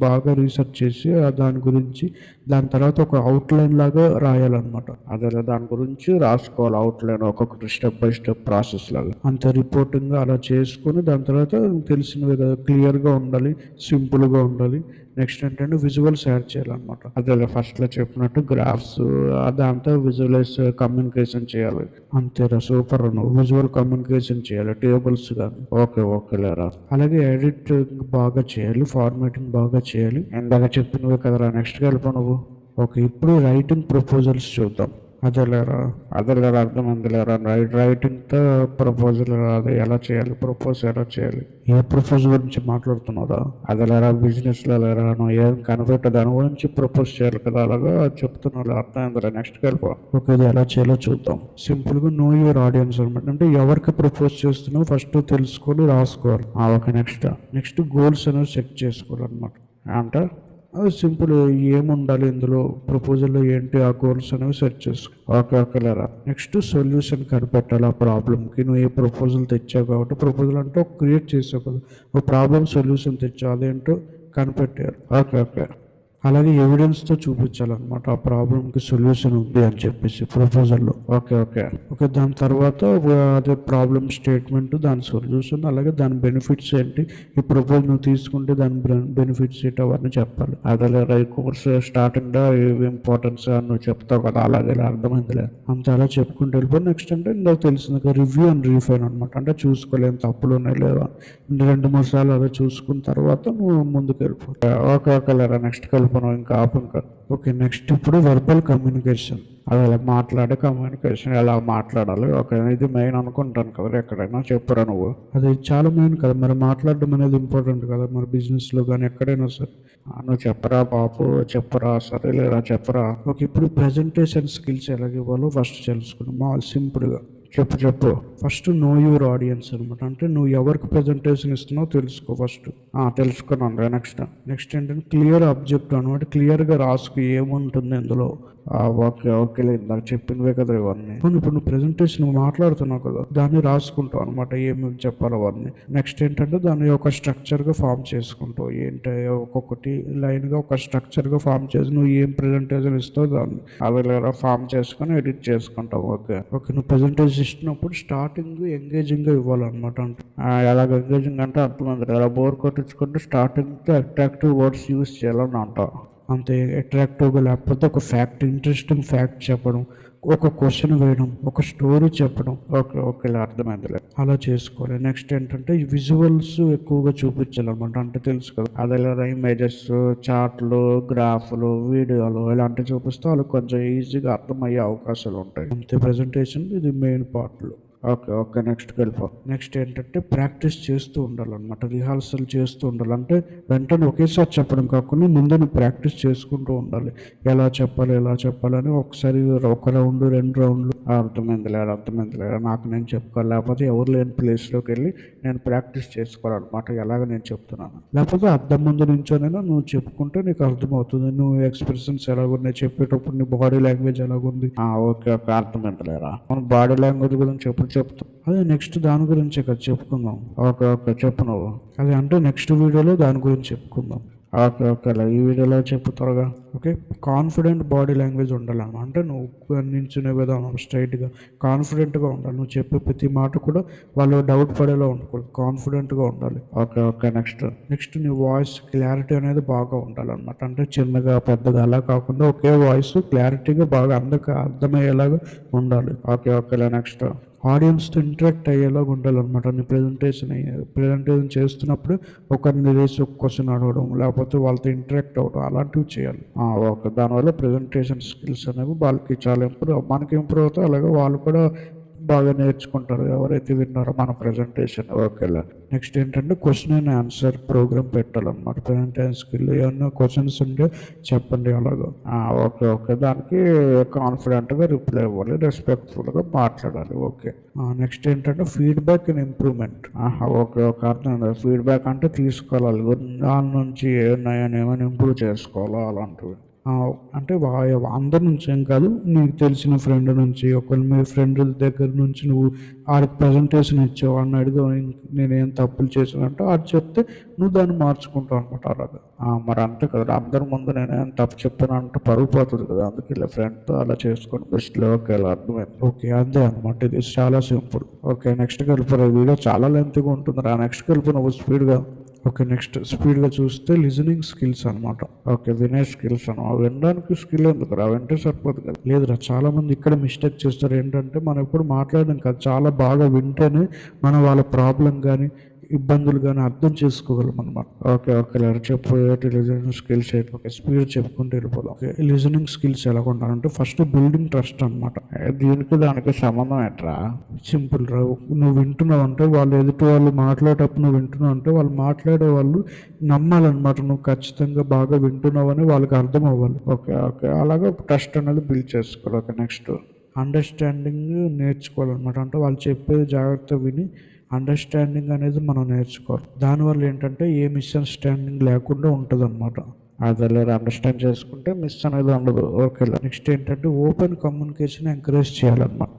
బాగా రీసెర్చ్ చేసి దాని గురించి దాని తర్వాత ఒక అవుట్లైన్ లాగా రాయాలన్నమాట. అదే దాని గురించి రాసుకోవాలి అవుట్లైన్, ఒక్కొక్కటి స్టెప్ బై స్టెప్ ప్రాసెస్ లాగా. అంత రిపోర్టింగ్ అలా చేసుకుని దాని తర్వాత తెలిసినవి కదా, క్లియర్గా ఉండాలి, సింపుల్గా ఉండాలి. నెక్స్ట్ ఏంటంటే విజువల్స్ యాడ్ చేయాలన్నమాట. అదే ఫస్ట్లో చెప్పినట్టు గ్రాఫ్స్ అదంతా విజువలైజ్ కమ్యూనికేషన్ చేయాలి. అంతేరా సూపర్. విజువల్ కమ్యూనికేషన్ చేయాలి, టేబుల్స్ కానీ. ఓకే లేరా. అలాగే ఎడిటింగ్ బాగా చేయాలి, ఫార్మాటింగ్ బాగా చేయాలి. ఇందాక చెప్పినవి కదరా. నెక్స్ట్కి వెళ్ళిపో నువ్వు. ఓకే ఇప్పుడు రైటింగ్ ప్రపోజల్స్ చూద్దాం. అదేలేరా అర్థమైంది లేరా. రైటింగ్తో ప్రపోజల్ అది ఎలా చేయాలి, ప్రపోజ్ ఎలా చేయాలి. ఏ ప్రపోజ్ గురించి మాట్లాడుతున్నారా. అదేలేరా బిజినెస్లో లేరా, నువ్వు ఏం కనిపెట్టే దాని గురించి ప్రపోజ్ చేయాలి కదా, అలాగా చెప్తున్నావు. అర్థమైందిరా. నెక్స్ట్కి వెళ్ళిపో. ఓకే ఇది ఎలా చేయాలో చూద్దాం. సింపుల్గా నో యువర్ ఆడియన్స్ అనమాట. అంటే ఎవరికి ప్రపోజ్ చేస్తున్నావు ఫస్ట్ తెలుసుకొని రాసుకోవాలి. ఓకే నెక్స్ట్ గోల్స్ అనేవి సెట్ చేసుకోవాలన్నమాట. అంటే అది సింపుల్. ఏముండాలి ఇందులో, ప్రపోజల్లో ఏంటి ఆ గోల్స్ అనేవి సెట్ చేసుకో. ఓకే ఓకేలేరా. నెక్స్ట్ సొల్యూషన్ కనిపెట్టాలి ఆ ప్రాబ్లమ్కి. నువ్వు ఏ ప్రపోజల్ తెచ్చావు కాబట్టి, ప్రపోజల్ అంటే ఒక క్రియేట్ చేసావు కదా, ఒక ప్రాబ్లం సొల్యూషన్ తెచ్చావు, అదేంటో కనిపెట్టారు. Okay okay. అలాగే ఎవిడెన్స్తో చూపించాలన్నమాట ఆ ప్రాబ్లంకి సొల్యూషన్ ఉంది అని చెప్పేసి ప్రపోజల్లో. Okay okay okay. దాని తర్వాత అదే ప్రాబ్లం స్టేట్మెంట్, దాని సొల్యూషన్, అలాగే దాని బెనిఫిట్స్ ఏంటి, ఈ ప్రపోజల్ నువ్వు తీసుకుంటే దాని బెనిఫిట్స్ ఏంటి అవన్నీ చెప్పాలి. అదే కోర్స్ స్టార్టింగ్లో ఏవి ఇంపార్టెన్స్ అని నువ్వు చెప్తావు కదా, అలాగే అర్థమైందిలే. అంత అలా చెప్పుకుంటూ వెళ్ళిపో. నెక్స్ట్ అంటే నాకు తెలిసింది రివ్యూ అండ్ రీఫైన్ అనమాట. అంటే చూసుకోలేము తప్పులు ఉన్నాయి లేదా 2-3 సార్లు అలా చూసుకున్న తర్వాత నువ్వు ముందుకు వెళ్ళిపో. ఓకే ఓకే లేరా. నెక్స్ట్ వెళ్ళిపోను, ఇంకా ఆపు ఇంకా. ఓకే నెక్స్ట్ ఇప్పుడు వర్బల్ కమ్యూనికేషన్. అది అలా మాట్లాడే కమ్యూనికేషన్ ఎలా మాట్లాడాలి. ఓకే ఇది మెయిన్ అనుకుంటాను కదా, ఎక్కడైనా చెప్పురా నువ్వు. అది చాలా మెయిన్ కదా, మరి మాట్లాడడం అనేది ఇంపార్టెంట్ కదా, మరి బిజినెస్లో కానీ ఎక్కడైనా సరే. నువ్వు చెప్పరా బాబు, చెప్పరా, సరే లేరా చెప్పరా. ఓకే ఇప్పుడు ప్రజెంటేషన్ స్కిల్స్ ఎలాగ ఇవ్వాలో ఫస్ట్ తెలుసుకున్నాం సింపుల్గా. చెప్పు. ఫస్ట్ నో యువర్ ఆడియన్స్ అనమాట. అంటే నువ్వు ఎవరికి ప్రజెంటేషన్ ఇస్తున్నావు తెలుసుకో ఫస్ట్. తెలుసుకున్నాను. నెక్స్ట్ ఏంటంటే క్లియర్ అబ్జెక్ట్ అనమాట. క్లియర్గా రాసుకు ఏముంటుంది ఇందులో. ఓకే ఓకేలే, ఇందాక చెప్పినవే కదా ఇవన్నీ. ఇప్పుడు నువ్వు ప్రజెంటేషన్ మాట్లాడుతున్నావు కదా, దాన్ని రాసుకుంటావు అనమాట, ఏమేమి చెప్పాలి అవన్నీ. నెక్స్ట్ ఏంటంటే దాన్ని ఒక స్ట్రక్చర్గా ఫామ్ చేసుకుంటావు. ఏంటి ఒక్కొక్కటి లైన్గా ఒక స్ట్రక్చర్గా ఫామ్ చేసి నువ్వు ఏం ప్రజెంటేషన్ ఇస్తావు దాన్ని అవైలబుల్గా ఫామ్ చేసుకొని ఎడిట్ చేసుకుంటావు. ఓకే నువ్వు ప్రజెంటేషన్ ఇచ్చినప్పుడు స్టార్టింగ్ ఎంగేజింగ్గా ఇవ్వాలన్నమాట. అంటే ఎలాగ ఎంగేజింగ్ అంటే అర్థమైంది, ఎలా బోర్ కొట్టించుకుంటే స్టార్టింగ్తో అట్రాక్టివ్ వర్డ్స్ యూస్ చేయాలని అంటావు. అంతే అట్రాక్టివ్గా, లేకపోతే ఒక ఫ్యాక్ట్, ఇంట్రెస్టింగ్ ఫ్యాక్ట్ చెప్పడం, ఒక క్వశ్చన్ వేయడం, ఒక స్టోరీ చెప్పడం. ఓకే అర్థమైందిలే, అలా చేసుకోవాలి. నెక్స్ట్ ఏంటంటే విజువల్స్ ఎక్కువగా చూపించాలన్నమాట. అంటే తెలుసు కదా, అదే ఇమేజెస్, చార్ట్లు, గ్రాఫ్లు, వీడియోలు ఇలాంటివి చూపిస్తే వాళ్ళకి కొంచెం ఈజీగా అర్థమయ్యే అవకాశాలు ఉంటాయి. అంతే ప్రజెంటేషన్ ఇది మెయిన్ పార్ట్లు. ఓకే నెక్స్ట్కి వెళ్ళిపో. నెక్స్ట్ ఏంటంటే ప్రాక్టీస్ చేస్తూ ఉండాలన్నమాట, రిహార్సల్ చేస్తూ ఉండాలి. అంటే వెంటనే ఒకేసారి చెప్పడం కాకుండా ముందు నువ్వు ప్రాక్టీస్ చేసుకుంటూ ఉండాలి. ఎలా చెప్పాలని ఒకసారి ఒక రౌండ్ 2 రౌండ్లు అర్థమైంది లేదా నాకు నేను చెప్పుకోవాలి. లేకపోతే ఎవరు లేని ప్లేస్లోకి వెళ్ళి నేను ప్రాక్టీస్ చేసుకోవాలన్నమాట, ఎలాగ నేను చెప్తున్నాను. లేకపోతే అద్దం ముందు నుంచోనైనా నువ్వు చెప్పుకుంటే నీకు అర్థమవుతుంది, నువ్వు ఎక్స్ప్రెషన్స్ ఎలాగున్నాయి చెప్పేటప్పుడు, నీ బాడీ లాంగ్వేజ్ ఎలాగుంది. ఓకే అర్థమైంది లేరా. మన బాడీ లాంగ్వేజ్ గురించి చెప్తాం. అదే నెక్స్ట్ దాని గురించే కదా చెప్పుకుందాం. ఓకే చెప్పు నువ్వు. అదే అంటే నెక్స్ట్ వీడియోలో దాని గురించి చెప్పుకుందాం. ఓకే ఈ వీడియోలో చెప్పు త్వరగా. ఓకే కాన్ఫిడెంట్ బాడీ లాంగ్వేజ్ ఉండాలన్నమాట. అంటే నువ్వు నించునే విధానం స్ట్రైట్గా కాన్ఫిడెంట్గా ఉండాలి. నువ్వు చెప్పే ప్రతి మాట కూడా వాళ్ళు డౌట్ పడేలా ఉండకూడదు, కాన్ఫిడెంట్గా ఉండాలి. ఓకే నెక్స్ట్ నీ వాయిస్ క్లారిటీ అనేది బాగా ఉండాలన్నమాట. అంటే చిన్నగా పెద్దగా అలా కాకుండా ఒకే వాయిస్ క్లారిటీగా బాగా అందరికి అర్థమయ్యేలాగా ఉండాలి. ఓకేలే నెక్స్ట్ ఆడియన్స్తో ఇంటరాక్ట్ అయ్యేలాగా ఉండాలన్నమాట. నీ ప్రజెంటేషన్ చేస్తున్నప్పుడు ఒకరిని వేసి ఒక క్వశ్చన్ అడగడం, లేకపోతే వాళ్ళతో ఇంటరాక్ట్ అవ్వడం, అలాంటివి చేయాలి. ఓకే దానివల్ల ప్రజెంటేషన్ స్కిల్స్ అనేవి వాళ్ళకి చాలా మనకి ఇంప్రూవ్ అవుతాయి. అలాగే వాళ్ళు కూడా బాగా నేర్చుకుంటారు ఎవరైతే విన్నారో మన ప్రజెంటేషన్. ఓకేలా నెక్స్ట్ ఏంటంటే క్వశ్చన్ అండ్ ఆన్సర్ ప్రోగ్రామ్ పెట్టాలన్నమాట. ప్రజెంటేషన్ స్కిల్ ఏమన్నా క్వశ్చన్స్ ఉంటే చెప్పండి అలాగా. ఓకే దానికి కాన్ఫిడెంట్గా రిప్లై ఇవ్వాలి, రెస్పెక్ట్ఫుల్గా మాట్లాడాలి. ఓకే నెక్స్ట్ ఏంటంటే ఫీడ్బ్యాక్ అండ్ ఇంప్రూవ్మెంట్. ఓకే అర్థం. ఫీడ్బ్యాక్ అంటే తీసుకోవాలి, దాని నుంచి ఏమైనా ఇంప్రూవ్ చేసుకోవాలో అలాంటివి. అంటే అందరి నుంచి ఏం కాదు, నీకు తెలిసిన ఫ్రెండ్ నుంచి, ఒకవేళ మీ ఫ్రెండ్ దగ్గర నుంచి నువ్వు ఆడికి ప్రజెంటేషన్ ఇచ్చావు, అని అడిగావు నేనేం తప్పులు చేశానంటే ఆడు చెప్తే నువ్వు దాన్ని మార్చుకుంటావు అనమాట. అలాగా మరి అంతే కదా, అందరి ముందు నేనేం తప్పు చెప్పాను అంటే పరుగు పోతుంది కదా, అందుకే ఇలా ఫ్రెండ్తో అలా చేసుకొని బెస్ట్లో. ఓకే అలా అర్థమైంది. ఓకే అంతే అనమాట, ఇది చాలా సింపుల్. ఓకే నెక్స్ట్కి వెళ్ళిపోయి, వీడియో చాలా లెంత్గా ఉంటుంది. నెక్స్ట్కి వెళ్ళిపో నువ్వు స్పీడ్గా. ఓకే నెక్స్ట్ స్పీడ్గా చూస్తే లిజనింగ్ స్కిల్స్ అనమాట. ఓకే వినే స్కిల్స్ అనమాట. వినడానికి స్కిల్ ఎందుకు రా, వింటే సరిపోదు కదా. లేదురా, చాలా మంది ఇక్కడ మిస్టేక్ చేస్తారు. ఏంటంటే మనం ఎప్పుడు మాట్లాడడం కాదు, చాలా బాగా వింటేనే మనం వాళ్ళ ప్రాబ్లం కానీ ఇబ్బందులు కానీ అర్థం చేసుకోగలం అనమాట. ఓకే చెప్పు లిజనింగ్ స్కిల్స్ ఏంటి. ఓకే స్పీడ్ చెప్పుకుంటూ వెళ్ళిపోదాం. ఓకే లిజనింగ్ స్కిల్స్ ఎలా ఉండాలంటే ఫస్ట్ బిల్డింగ్ ట్రస్ట్ అనమాట. దానికి సంబంధం ఏంట్రా, సింపుల్ రా. నువ్వు వింటున్నావు అంటే వాళ్ళు ఎదుటి వాళ్ళు మాట్లాడేటప్పుడు నువ్వు వింటున్నావు అంటే వాళ్ళు మాట్లాడే వాళ్ళు నమ్మాలన్నమాట, నువ్వు ఖచ్చితంగా బాగా వింటున్నావు అని వాళ్ళకి అర్థం అవ్వాలి. ఓకే అలాగే ట్రస్ట్ అనేది బిల్డ్ చేసుకోవాలి. ఓకే నెక్స్ట్ అండర్స్టాండింగ్ నేర్చుకోవాలన్నమాట. అంటే వాళ్ళు చెప్పేది జాగ్రత్త విని అండర్స్టాండింగ్ అనేది మనం నేర్చుకోవాలి. దానివల్ల ఏంటంటే ఏ మిస్అండర్స్టాండింగ్ లేకుండా ఉంటుంది అనమాట. అదే అండర్స్టాండ్ చేసుకుంటే మిస్ అనేది ఉండదు. ఓకే. నెక్స్ట్ ఏంటంటే ఓపెన్ కమ్యూనికేషన్ ఎంకరేజ్ చేయాలన్నమాట.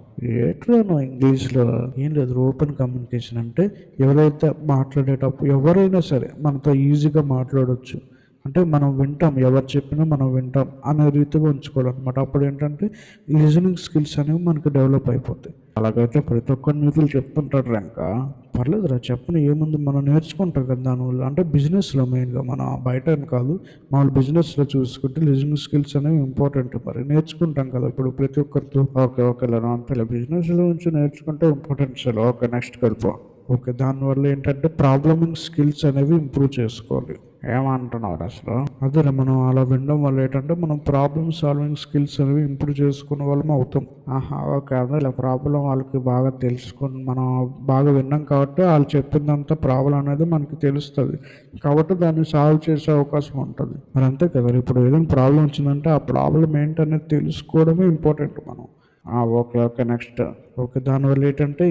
ఏట్రా నువ్వు ఇంగ్లీష్లో ఏం లేదు. ఓపెన్ కమ్యూనికేషన్ అంటే ఎవరైతే మాట్లాడేటప్పుడు ఎవరైనా సరే మనతో ఈజీగా మాట్లాడవచ్చు. అంటే మనం వింటాం, ఎవరు చెప్పినా మనం వింటాం అనే రీతిగా ఉంచుకోవాలన్నమాట. అప్పుడు ఏంటంటే లిజనింగ్ స్కిల్స్ అనేవి మనకు డెవలప్ అయిపోతాయి. అలాగైతే ప్రతి ఒక్కరు నీతులు చెప్తుంటారు ఇంకా పర్లేదురా చెప్పని ఏముంది, మనం నేర్చుకుంటాం కదా దానివల్ల. అంటే బిజినెస్లో మెయిన్గా మన బయట అని కాదు, మన బిజినెస్లో చూసుకుంటే లిజనింగ్ స్కిల్స్ అనేవి ఇంపార్టెంట్. మరి నేర్చుకుంటాం కదా ఇప్పుడు ప్రతి ఒక్కరితో. ఓకే అంతే బిజినెస్లో నుంచి నేర్చుకుంటే ఇంపార్టెంట్. సరే ఓకే నెక్స్ట్ వెళ్ళిపో. ఓకే దానివల్ల ఏంటంటే ప్రాబ్లమింగ్ స్కిల్స్ అనేవి ఇంప్రూవ్ చేసుకోవాలి. ఏమంటున్నారు అసలు? అదే మనం అలా వినడం వల్ల ఏంటంటే మనం ప్రాబ్లమ్ సాల్వింగ్ స్కిల్స్ అనేవి ఇంప్రూవ్ చేసుకునే వాళ్ళం అవుతాం. ఓకే అదే ఇలా ప్రాబ్లం వాళ్ళకి బాగా తెలుసుకుని మనం బాగా విన్నాం కాబట్టి వాళ్ళు చెప్పిందంతా ప్రాబ్లం అనేది మనకి తెలుస్తుంది కాబట్టి దాన్ని సాల్వ్ చేసే అవకాశం ఉంటుంది. మరి అంతే కదా, ఇప్పుడు ఏదైనా ప్రాబ్లం వచ్చిందంటే ఆ ప్రాబ్లం ఏంటనేది తెలుసుకోవడమే ఇంపార్టెంట్ మనం. Okay next. ఓకే దానివల్ల ఏంటంటే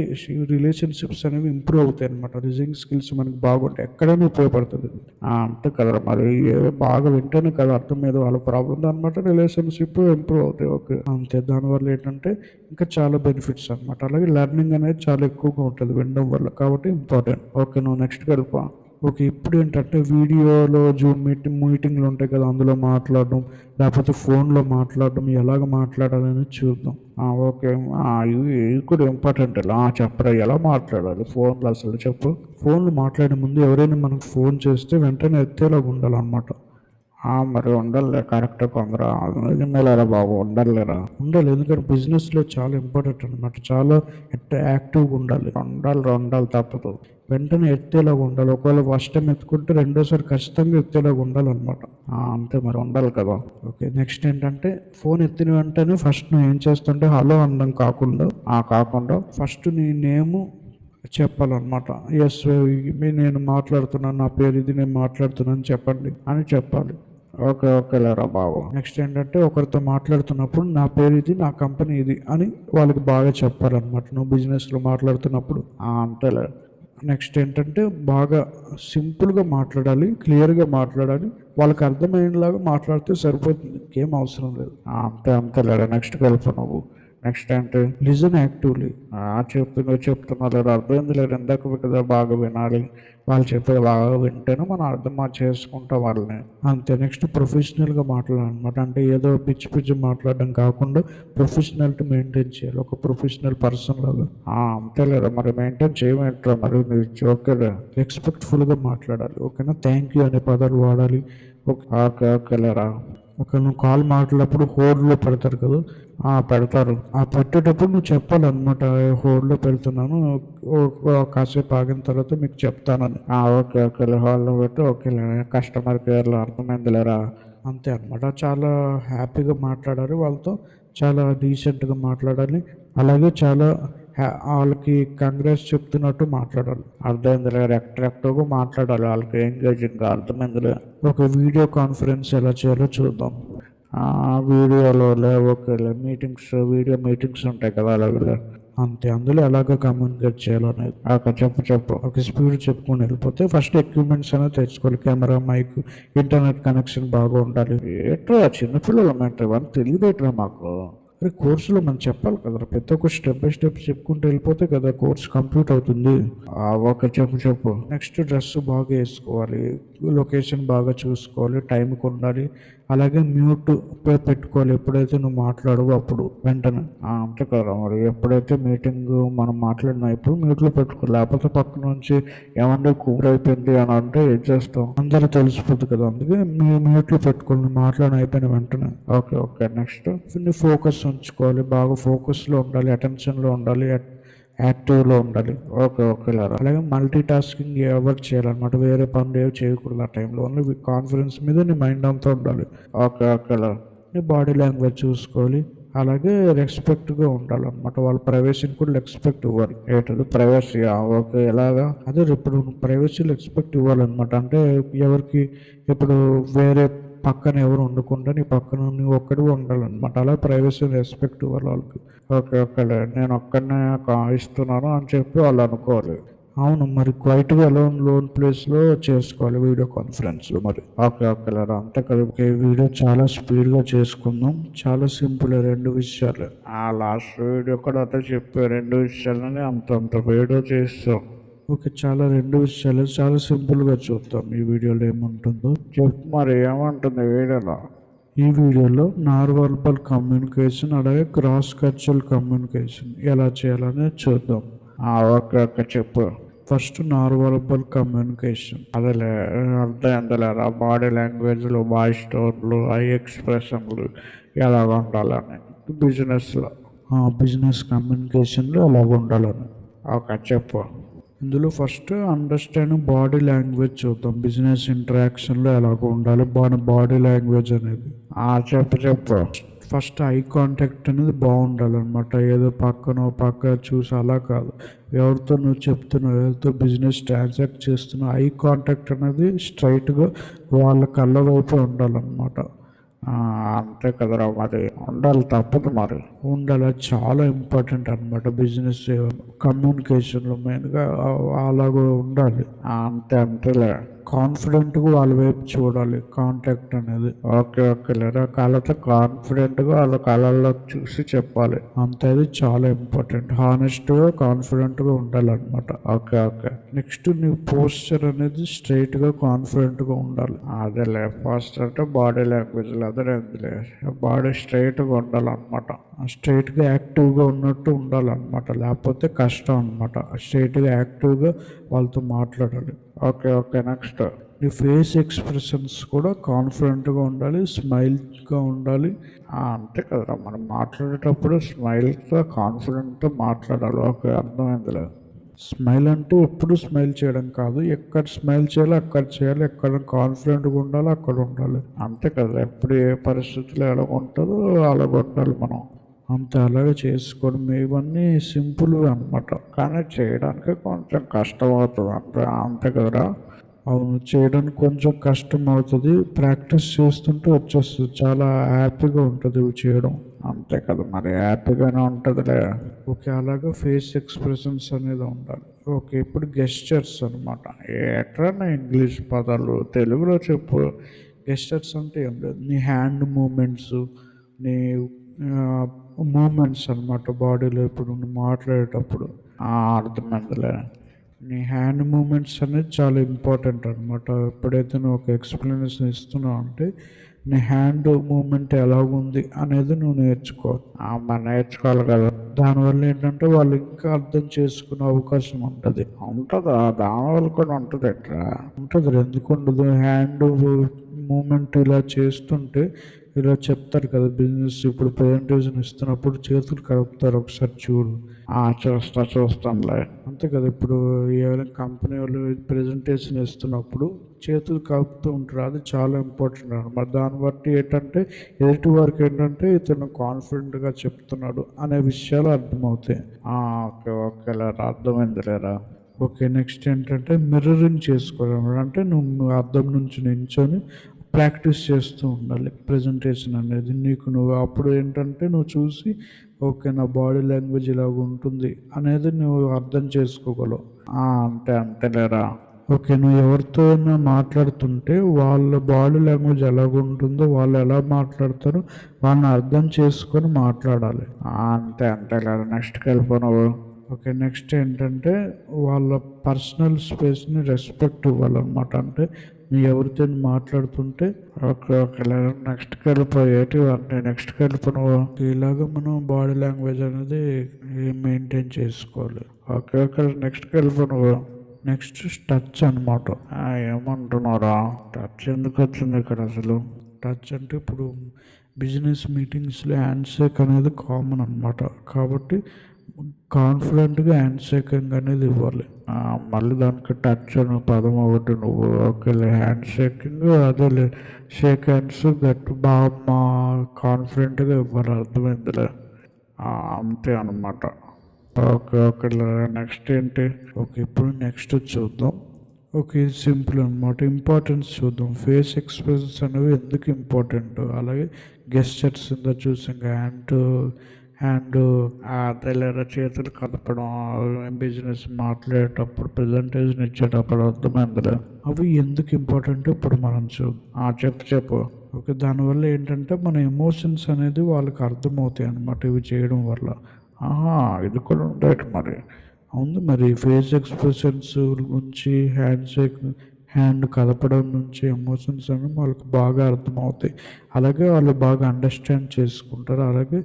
రిలేషన్షిప్స్ అనేవి ఇంప్రూవ్ అవుతాయి అనమాట. రీజనింగ్ స్కిల్స్ మనకి బాగుంటాయి, ఎక్కడైనా ఉపయోగపడుతుంది. అంతే కదా మరి బాగా వింటేనే కదా అర్థమయ్యేది వాళ్ళ ప్రాబ్లం అనమాట. రిలేషన్షిప్ ఇంప్రూవ్ అవుతాయి. ఓకే అంతే దానివల్ల ఏంటంటే ఇంకా చాలా బెనిఫిట్స్ అనమాట. అలాగే లెర్నింగ్ అనేది చాలా ఎక్కువగా ఉంటుంది వినడం వల్ల కాబట్టి ఇంపార్టెంట్. ఓకే నువ్వు నెక్స్ట్కి వెళ్ళిపో. ఓకే ఇప్పుడు ఏంటంటే వీడియోలో జూమ్ మీటింగ్లు ఉంటాయి కదా, అందులో మాట్లాడడం లేకపోతే ఫోన్లో మాట్లాడడం ఎలాగ మాట్లాడాలని చూద్దాం. ఓకే ఇవి కూడా ఇంపార్టెంట్. చెప్పరా ఎలా మాట్లాడాలి ఫోన్లో అసలు చెప్పు. ఫోన్లు మాట్లాడే ముందు ఎవరైనా మనకు ఫోన్ చేస్తే వెంటనే ఎత్తేలాగా ఉండాలన్నమాట. మరి ఉండాలి కరెక్ట్ కొందరు నిజమేలేరా బాబు ఉండాలి ఎందుకంటే బిజినెస్లో చాలా ఇంపార్టెంట్ అనమాట. చాలా యాక్టివ్గా ఉండాలి తప్పదు. వెంటనే ఎత్తేలాగా ఉండాలి. ఒకవేళ ఫస్ట్ టైం ఎత్తుకుంటే రెండోసారి ఖచ్చితంగా ఎత్తేలాగా ఉండాలన్నమాట. అంతే మరి ఉండాలి కదా. ఓకే నెక్స్ట్ ఏంటంటే ఫోన్ ఎత్తిన వెంటనే ఫస్ట్ నువ్వు ఏం చేస్తుంటే హలో అనడం కాకుండా ఫస్ట్ నీ నేము చెప్పాలన్నమాట. ఎస్ నేను మాట్లాడుతున్నాను, నా పేరు ఇది, నేను మాట్లాడుతున్నాను చెప్పండి అని చెప్పాలి. ఓకేలేరా బాబు. నెక్స్ట్ ఏంటంటే ఒకరితో మాట్లాడుతున్నప్పుడు నా పేరు ఇది, నా కంపెనీ ఇది అని వాళ్ళకి బాగా చెప్పాలన్నమాట నువ్వు బిజినెస్లో మాట్లాడుతున్నప్పుడు. అంతేలే. నెక్స్ట్ ఏంటంటే బాగా సింపుల్గా మాట్లాడాలి, క్లియర్గా మాట్లాడాలి, వాళ్ళకి అర్థమయ్యేలాగా మాట్లాడితే సరిపోతుంది, ఇంకేం అవసరం లేదు. అంతేలేరా నెక్స్ట్కి వెళ్ళిపో నువ్వు. నెక్స్ట్ అంటే లిజన్ యాక్టివ్లీ. చెప్తున్నా లేదా అర్థమైంది లేదు ఇందాక కదా, బాగా వినాలి, వాళ్ళు చెప్పేది బాగా వింటేనే మనం అర్థం చేసుకుంటాం వాళ్ళని. అంతే. నెక్స్ట్ ప్రొఫెషనల్గా మాట్లాడాలన్నమాట. అంటే ఏదో పిచ్చి మాట్లాడడం కాకుండా ప్రొఫెషనాలిటీ మెయింటైన్ చేయాలి, ఒక ప్రొఫెషనల్ పర్సన్ లాగా. అంతేలేరా మరి మెయింటైన్ చేయమంటారా మరి ఓకేలే. రెస్పెక్ట్ఫుల్గా మాట్లాడాలి. ఓకేనా, థ్యాంక్ యూ అనే పదాలు వాడాలి. ఓకేలేరా. నువ్వు కాల్ మాట్లాడేటప్పుడు హోల్డ్లో పెడతారు కదా, పెడతారు. పెట్టేటప్పుడు నువ్వు చెప్పాలన్నమాట, హోల్డ్లో పెడుతున్నాను, కాసేపు ఆగిన తర్వాత మీకు చెప్తానని. ఓకేలే హోల్డ్లో పెట్టి ఓకేలే కస్టమర్ కేర్లో అర్థమైందిలేరా. అంతే అనమాట. చాలా హ్యాపీగా మాట్లాడాలి వాళ్ళతో, చాలా డీసెంట్గా మాట్లాడాలి, అలాగే చాలా వాళ్ళకి కంగ్రాట్స్ చెప్తున్నట్టు మాట్లాడాలి. అర్థమైందిలే, రెక్టివ్గా మాట్లాడాలి వాళ్ళకి ఎంగేజింగ్గా. అర్థమైందిలే. ఒక వీడియో కాన్ఫరెన్స్ ఎలా చేయాలో చూద్దాం. వీడియోలో ఓకేలే వీడియో మీటింగ్స్ ఉంటాయి కదా అలాగే. అంతే, అందులో ఎలాగ కమ్యూనికేట్ చేయాలనేది. చెప్పు. ఒక స్పీడ్ చెప్పుకొని వెళ్ళిపోతే ఫస్ట్ ఎక్విప్మెంట్స్ అనేది తెచ్చుకోవాలి. కెమెరా, మైక్, ఇంటర్నెట్ కనెక్షన్ బాగా ఉండాలి. ఏట్రా చిన్నపిల్లలు మెంటర్ అని తెలియదేట్రా మాకు. కోర్సులో మనం చెప్పాలి కదరా, ప్రతి ఒక్క స్టెప్ బై స్టెప్ చెప్పుకుంటూ వెళ్ళిపోతే కదా కోర్స్ కంప్లీట్ అవుతుంది. ఓకే చెప్పు. నెక్స్ట్ డ్రెస్ బాగా వేసుకోవాలి, లొకేషన్ బాగా చూసుకోవాలి, టైంకి ఉండాలి, అలాగే మ్యూట్ పెట్టుకోవాలి ఎప్పుడైతే నువ్వు మాట్లాడవు అప్పుడు వెంటనే. అంతే కదా మరి, ఎప్పుడైతే మీటింగ్ మనం మాట్లాడినప్పుడు మ్యూట్లో పెట్టుకోవాలి, లేకపోతే పక్క నుంచి ఏమన్నా కూర్ అయిపోయింది అని అంటే ఏం చేస్తాం, అందరూ తెలిసిపోతుంది కదా. అందుకే మ్యూట్లో పెట్టుకోవాలి మాట్లాడిన అయిపోయిన వెంటనే. ఓకే నెక్స్ట్ ఫోకస్ ఉంచుకోవాలి, బాగా ఫోకస్లో ఉండాలి, అటెన్షన్లో ఉండాలి, యాక్టివ్లో ఉండాలి. ఓకేలేరా. అలాగే మల్టీ టాస్కింగ్ ఎవరు చేయాలన్నమాట, వేరే పనులు ఏవి చేయకూడదు ఆ టైంలో. ఓన్లీ కాన్ఫిడెన్స్ మీద నీ మైండ్ అంతా ఉండాలి. ఓకేలేరా. నీ బాడీ లాంగ్వేజ్ చూసుకోవాలి, అలాగే రెస్పెక్ట్గా ఉండాలన్నమాట. వాళ్ళ ప్రైవసీని కూడా రెస్పెక్ట్ ఇవ్వాలి. ఏంటది ప్రైవసీ? ఓకే ఎలాగా, అదే ఇప్పుడు ప్రైవసీలో రెస్పెక్ట్ ఇవ్వాలన్నమాట. అంటే ఎవరికి ఇప్పుడు వేరే పక్కన ఎవరు ఉండకుండా నీ పక్కన నువ్వు ఒక్కడిగా ఉండాలన్నమాట. అలా ప్రైవసీ రెస్పెక్ట్ ఇవ్వాలి వాళ్ళకి. ఓకేలే, నేను ఒక్కడనే ఇస్తున్నాను అని చెప్పి వాళ్ళు అనుకోవాలి. అవును, మరి క్వైట్గా లోన్ ప్లేస్లో చేసుకోవాలి వీడియో కాన్ఫరెన్స్లో. మరి ఓకే ఓకే లేరా, అంతే కదా. ఓకే, వీడియో చాలా స్పీడ్గా చేసుకుందాం. చాలా సింపుల్, 2 విషయాలు. ఆ లాస్ట్ వీడియో కూడా అదే చెప్పే, 2 విషయాలని అంత వీడియో చేస్తాం. ఓకే, చాలా 2 విషయాలు చాలా సింపుల్గా చూద్దాం. ఈ వీడియోలో ఏముంటుందో చెప్పు మరి, ఏముంటుంది వీడియోలో? ఈ వీడియోలో నాన్ వర్బల్ కమ్యూనికేషన్ అలాగే క్రాస్ కల్చరల్ కమ్యూనికేషన్ ఎలా చేయాలనేది చూద్దాం. ఓకే ఓకే చెప్పు. ఫస్ట్ నాన్ వర్బల్ కమ్యూనికేషన్, అదేలే అర్థం ఎంతలేరా, బాడీ లాంగ్వేజ్లు, వాయిస్ టోన్లు, ఐ ఎక్స్ప్రెషన్లు ఎలాగ ఉండాలని బిజినెస్లో. బిజినెస్ కమ్యూనికేషన్లో ఎలాగ ఉండాలని. ఓకే చెప్పు. ఇందులో ఫస్ట్ అండర్స్టాండింగ్ బాడీ లాంగ్వేజ్ చూద్దాం. బిజినెస్ ఇంటరాక్షన్లో ఎలాగ ఉండాలి బాడీ లాంగ్వేజ్ అనేది. చెప్పు. ఫస్ట్ ఐ కాంటాక్ట్ అనేది బాగుండాలన్నమాట. ఏదో పక్క చూసి అలా కాదు. ఎవరితో నువ్వు చెప్తున్నావు, ఎవరితో బిజినెస్ ట్రాన్సాక్ట్ చేస్తున్నావు, ఐ కాంటాక్ట్ అనేది స్ట్రైట్గా వాళ్ళ కళ్ళ వైపు ఉండాలన్నమాట. అంతే కదరా, మరి ఉండాలి, తప్పదు మరి ఉండాలి. అది చాలా ఇంపార్టెంట్ అనమాట బిజినెస్ కమ్యూనికేషన్లో. మెయిన్గా అలాగ ఉండాలి. అంతేలే. కాన్ఫిడెంట్గా వాళ్ళ వైపు చూడాలి కాంటాక్ట్ అనేది. ఓకే ఓకే లేరా, కళ్ళతో కాన్ఫిడెంట్గా వాళ్ళ కళ్ళల్లో చూసి చెప్పాలి. అంతే, అది చాలా ఇంపార్టెంట్. హానెస్ట్గా కాన్ఫిడెంట్గా ఉండాలన్నమాట. Okay okay. నెక్స్ట్ నీ పోస్చర్ అనేది స్ట్రైట్గా కాన్ఫిడెంట్గా ఉండాలి. అదేలే, ఫస్ట్ అంటే బాడీ లాంగ్వేజ్ అదేలే, బాడీ స్ట్రైట్గా ఉండాలన్నమాట. స్ట్రైట్గా యాక్టివ్గా ఉన్నట్టు ఉండాలన్నమాట, లేకపోతే కష్టం అనమాట. స్ట్రైట్గా యాక్టివ్గా వాళ్ళతో మాట్లాడాలి. Okay okay. నెక్స్ట్ నీ ఫేస్ ఎక్స్ప్రెషన్స్ కూడా కాన్ఫిడెంట్గా ఉండాలి, స్మైల్గా ఉండాలి. అంతే కదరా, మనం మాట్లాడేటప్పుడు స్మైల్తో కాన్ఫిడెంట్తో మాట్లాడాలి. ఓకే, అర్థమైందిలే. స్మైల్ అంటే ఎప్పుడు స్మైల్ చేయడం కాదు, ఎక్కడ స్మైల్ చేయాలో అక్కడ చేయాలి, ఎక్కడ కాన్ఫిడెంట్గా ఉండాలో అక్కడ ఉండాలి. అంతే కదా, ఎప్పుడు ఏ పరిస్థితుల్లో ఎలా ఉంటుందో అలాగ ఉండాలి మనం. అంతే, అలాగే చేసుకోవడం. ఇవన్నీ సింపుల్ అనమాట, కానీ చేయడానికి కొంచెం కష్టం అవుతుంది. అంతే కదరా. అవును, చేయడానికి కొంచెం కష్టం అవుతుంది. ప్రాక్టీస్ చేస్తుంటే వచ్చేస్తుంది, చాలా హ్యాపీగా ఉంటుంది ఇవి చేయడం. అంతే కదా, మరి హ్యాపీగానే ఉంటుందిలే. ఓకే, అలాగే ఫేస్ ఎక్స్ప్రెషన్స్ అనేది ఉండాలి. ఓకే, ఇప్పుడు గెస్చర్స్ అనమాట. ఎట్లా ఇంగ్లీష్ పదాలు తెలుగులో చెప్పు. గెస్చర్స్ అంటే ఏం లేదు, నీ హ్యాండ్ మూమెంట్స్, నీ మూమెంట్స్ అనమాట బాడీలో. ఇప్పుడు నువ్వు మాట్లాడేటప్పుడు అర్థమైందిలే. నీ హ్యాండ్ మూమెంట్స్ అనేది చాలా ఇంపార్టెంట్ అనమాట. ఎప్పుడైతే నువ్వు ఒక ఎక్స్ప్లెనేషన్ ఇస్తున్నావు అంటే నీ హ్యాండ్ మూమెంట్ ఎలాగుంది అనేది నువ్వు నేర్చుకోవాలి కదా. దానివల్ల ఏంటంటే వాళ్ళు ఇంకా అర్థం చేసుకునే అవకాశం ఉంటుంది. ఉంటుందా, దానివల్ల కూడా ఉంటుంది ఎట్లా ఉంటుంది, ఎందుకు ఉండదు. హ్యాండ్ మూమెంట్ ఇలా చేస్తుంటే ఇలా చెప్తారు కదా బిజినెస్, ఇప్పుడు ప్రజెంటేషన్ ఇస్తున్నప్పుడు చేతులు కలుపుతారు, ఒకసారి చూడు. చూస్తాంలే. అంతే కదా, ఇప్పుడు ఏమైనా కంపెనీ వాళ్ళు ప్రజెంటేషన్ ఇస్తున్నప్పుడు చేతులు కలుపుతూ ఉంటారు. అది చాలా ఇంపార్టెంట్ అనమాట. దాన్ని బట్టి ఏంటంటే ఎదుటి వారికి ఏంటంటే ఇతను కాన్ఫిడెంట్గా చెప్తున్నాడు అనే విషయాలు అర్థమవుతాయి. ఓకే ఓకే లేరా, అర్థమైంది లేరా. ఓకే, నెక్స్ట్ ఏంటంటే మిర్రరింగ్ చేసుకోవడం. అంటే నువ్వు అద్దం నుంచి నించొని ప్రాక్టీస్ చేస్తూ ఉండాలి ప్రజెంటేషన్ అనేది. నువ్వు అప్పుడు ఏంటంటే నువ్వు చూసి ఓకే నా బాడీ లాంగ్వేజ్ ఇలాగ ఉంటుంది అనేది నువ్వు అర్థం చేసుకోగలవు. అంతేలేరా. ఓకే, నువ్వు ఎవరితో మాట్లాడుతుంటే వాళ్ళ బాడీ లాంగ్వేజ్ ఎలాగ ఉంటుందో, వాళ్ళు ఎలా మాట్లాడతారో వాళ్ళని అర్థం చేసుకొని మాట్లాడాలి. అంతేలేరా. నెక్స్ట్కి వెళ్ళిపోయినావు. ఓకే, నెక్స్ట్ ఏంటంటే వాళ్ళ పర్సనల్ స్పేస్ని రెస్పెక్ట్ ఇవ్వాలన్నమాట. అంటే నువ్వు ఎవరితో మాట్లాడుతుంటే ఓకే ఓకే నెక్స్ట్కి వెళ్ళిపోయేటి అన్నీ నెక్స్ట్కి వెళ్ళిపోయినావు. ఇలాగ మనం బాడీ లాంగ్వేజ్ అనేది మెయింటైన్ చేసుకోవాలి. ఓకే ఓకే, నెక్స్ట్కి వెళ్ళిపోయినావు. నెక్స్ట్ టచ్ అనమాట. ఏమంటున్నారా, టచ్ ఎందుకు వచ్చింది ఇక్కడ అసలు? టచ్ అంటే ఇప్పుడు బిజినెస్ మీటింగ్స్లో హ్యాండ్ షేక్ అనేది కామన్ అనమాట. కాబట్టి కాన్ఫిడెంట్గా హ్యాండ్ షేకింగ్ అనేది ఇవ్వాలి. మళ్ళీ దానికి టచ్ అనే పదం ఒకటి నువ్వు ఓకే హ్యాండ్ షేకింగ్ అదే షేక్ హ్యాండ్స్ బాగా కాన్ఫిడెంట్గా ఇవ్వాలి, అర్థమైందిలే. అంతే అనమాట. ఓకే ఓకే, నెక్స్ట్ ఏంటి? ఓకే, ఇప్పుడు నెక్స్ట్ చూద్దాం. ఓకే, ఇది సింపుల్ అనమాట. ఇంపార్టెన్స్ చూద్దాం. ఫేస్ ఎక్స్ప్రెషన్స్ అనేవి ఎందుకు ఇంపార్టెంట్, అలాగే గెస్చర్స్ చూసాం, హ్యాండ్ తెల్లర చేతులు కదపడం, బిజినెస్ మాట్లాడేటప్పుడు ప్రజెంటేషన్ ఇచ్చేటప్పుడు అర్థమైందిలే. అవి ఎందుకు ఇంపార్టెంట్ ఇప్పుడు మనం చెప్పు. ఓకే, దానివల్ల ఏంటంటే మన ఎమోషన్స్ అనేది వాళ్ళకి అర్థమవుతాయి అన్నమాట ఇవి చేయడం వల్ల. ఇది కూడా ఉండేది మరి. అవును, మరి ఫేస్ ఎక్స్ప్రెషన్స్ నుంచి హ్యాండ్ కదపడం నుంచి ఎమోషన్స్ అనేవి వాళ్ళకి బాగా అర్థమవుతాయి. అలాగే వాళ్ళు బాగా అండర్స్టాండ్ చేసుకుంటారు. అలాగే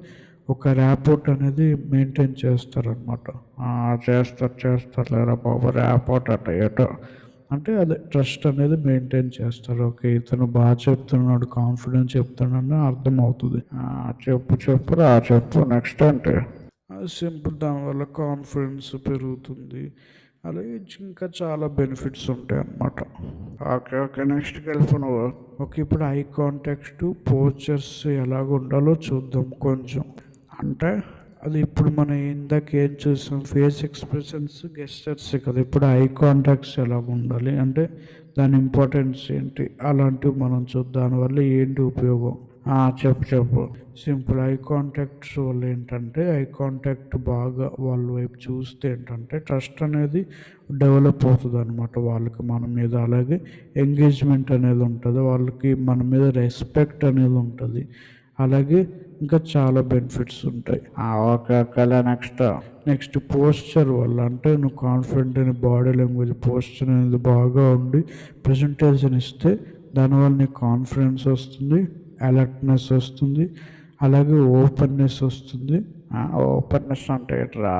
ఒక ర్యాపోర్ట్ అనేది మెయింటైన్ చేస్తారనమాట. చేస్తారు లేరా బాబు, ర్యాపోర్ట్ అట ఏటో అంటే అదే ట్రస్ట్ అనేది మెయింటైన్ చేస్తారు. ఓకే, ఇతను బాగా చెప్తున్నాడు, కాన్ఫిడెన్స్ చెప్తున్నాడని అర్థమవుతుంది. చెప్పు నెక్స్ట్ అంటే సింపుల్. దానివల్ల కాన్ఫిడెన్స్ పెరుగుతుంది. అలాగే ఇంకా చాలా బెనిఫిట్స్ ఉంటాయి అన్నమాట. ఓకే నెక్స్ట్కి వెళ్ళిపోయినావు. ఓకే, ఇప్పుడు ఐ కాంటాక్ట్ పోస్చర్స్ ఎలాగ ఉండాలో చూద్దాం కొంచెం. అంటే అది ఇప్పుడు మనం ఇందాక ఏం చూసాం, ఫేస్ ఎక్స్ప్రెషన్స్ గెస్చర్స్ కదా. ఇప్పుడు ఐ కాంటాక్ట్స్ ఎలా ఉండాలి అంటే దాని ఇంపార్టెన్స్ ఏంటి అలాంటివి మనం చూద్దాం. దానివల్ల ఏంటి ఉపయోగం చెప్పు. సింపుల్. ఐ కాంటాక్ట్స్ వల్ల ఏంటంటే ఐ కాంటాక్ట్ బాగా వాళ్ళ వైపు చూస్తే ఏంటంటే ట్రస్ట్ అనేది డెవలప్ అవుతుంది అనమాట వాళ్ళకి మన మీద. అలాగే ఎంగేజ్మెంట్ అనేది ఉంటుంది వాళ్ళకి, మన మీద రెస్పెక్ట్ అనేది ఉంటుంది. అలాగే ఇంకా చాలా బెనిఫిట్స్ ఉంటాయి. ఓకే నెక్స్ట్ పోస్చర్ వల్ల అంటే నువ్వు కాన్ఫిడెంట్ అని బాడీ లాంగ్వేజ్ పోస్చర్ అనేది బాగా ఉండి ప్రజెంటేషన్ ఇస్తే దానివల్ల నీకు కాన్ఫిడెన్స్ వస్తుంది, అలర్ట్నెస్ వస్తుంది, అలాగే ఓపెన్నెస్ వస్తుంది. ఓపెన్నెస్ అంటే ఎట్రా?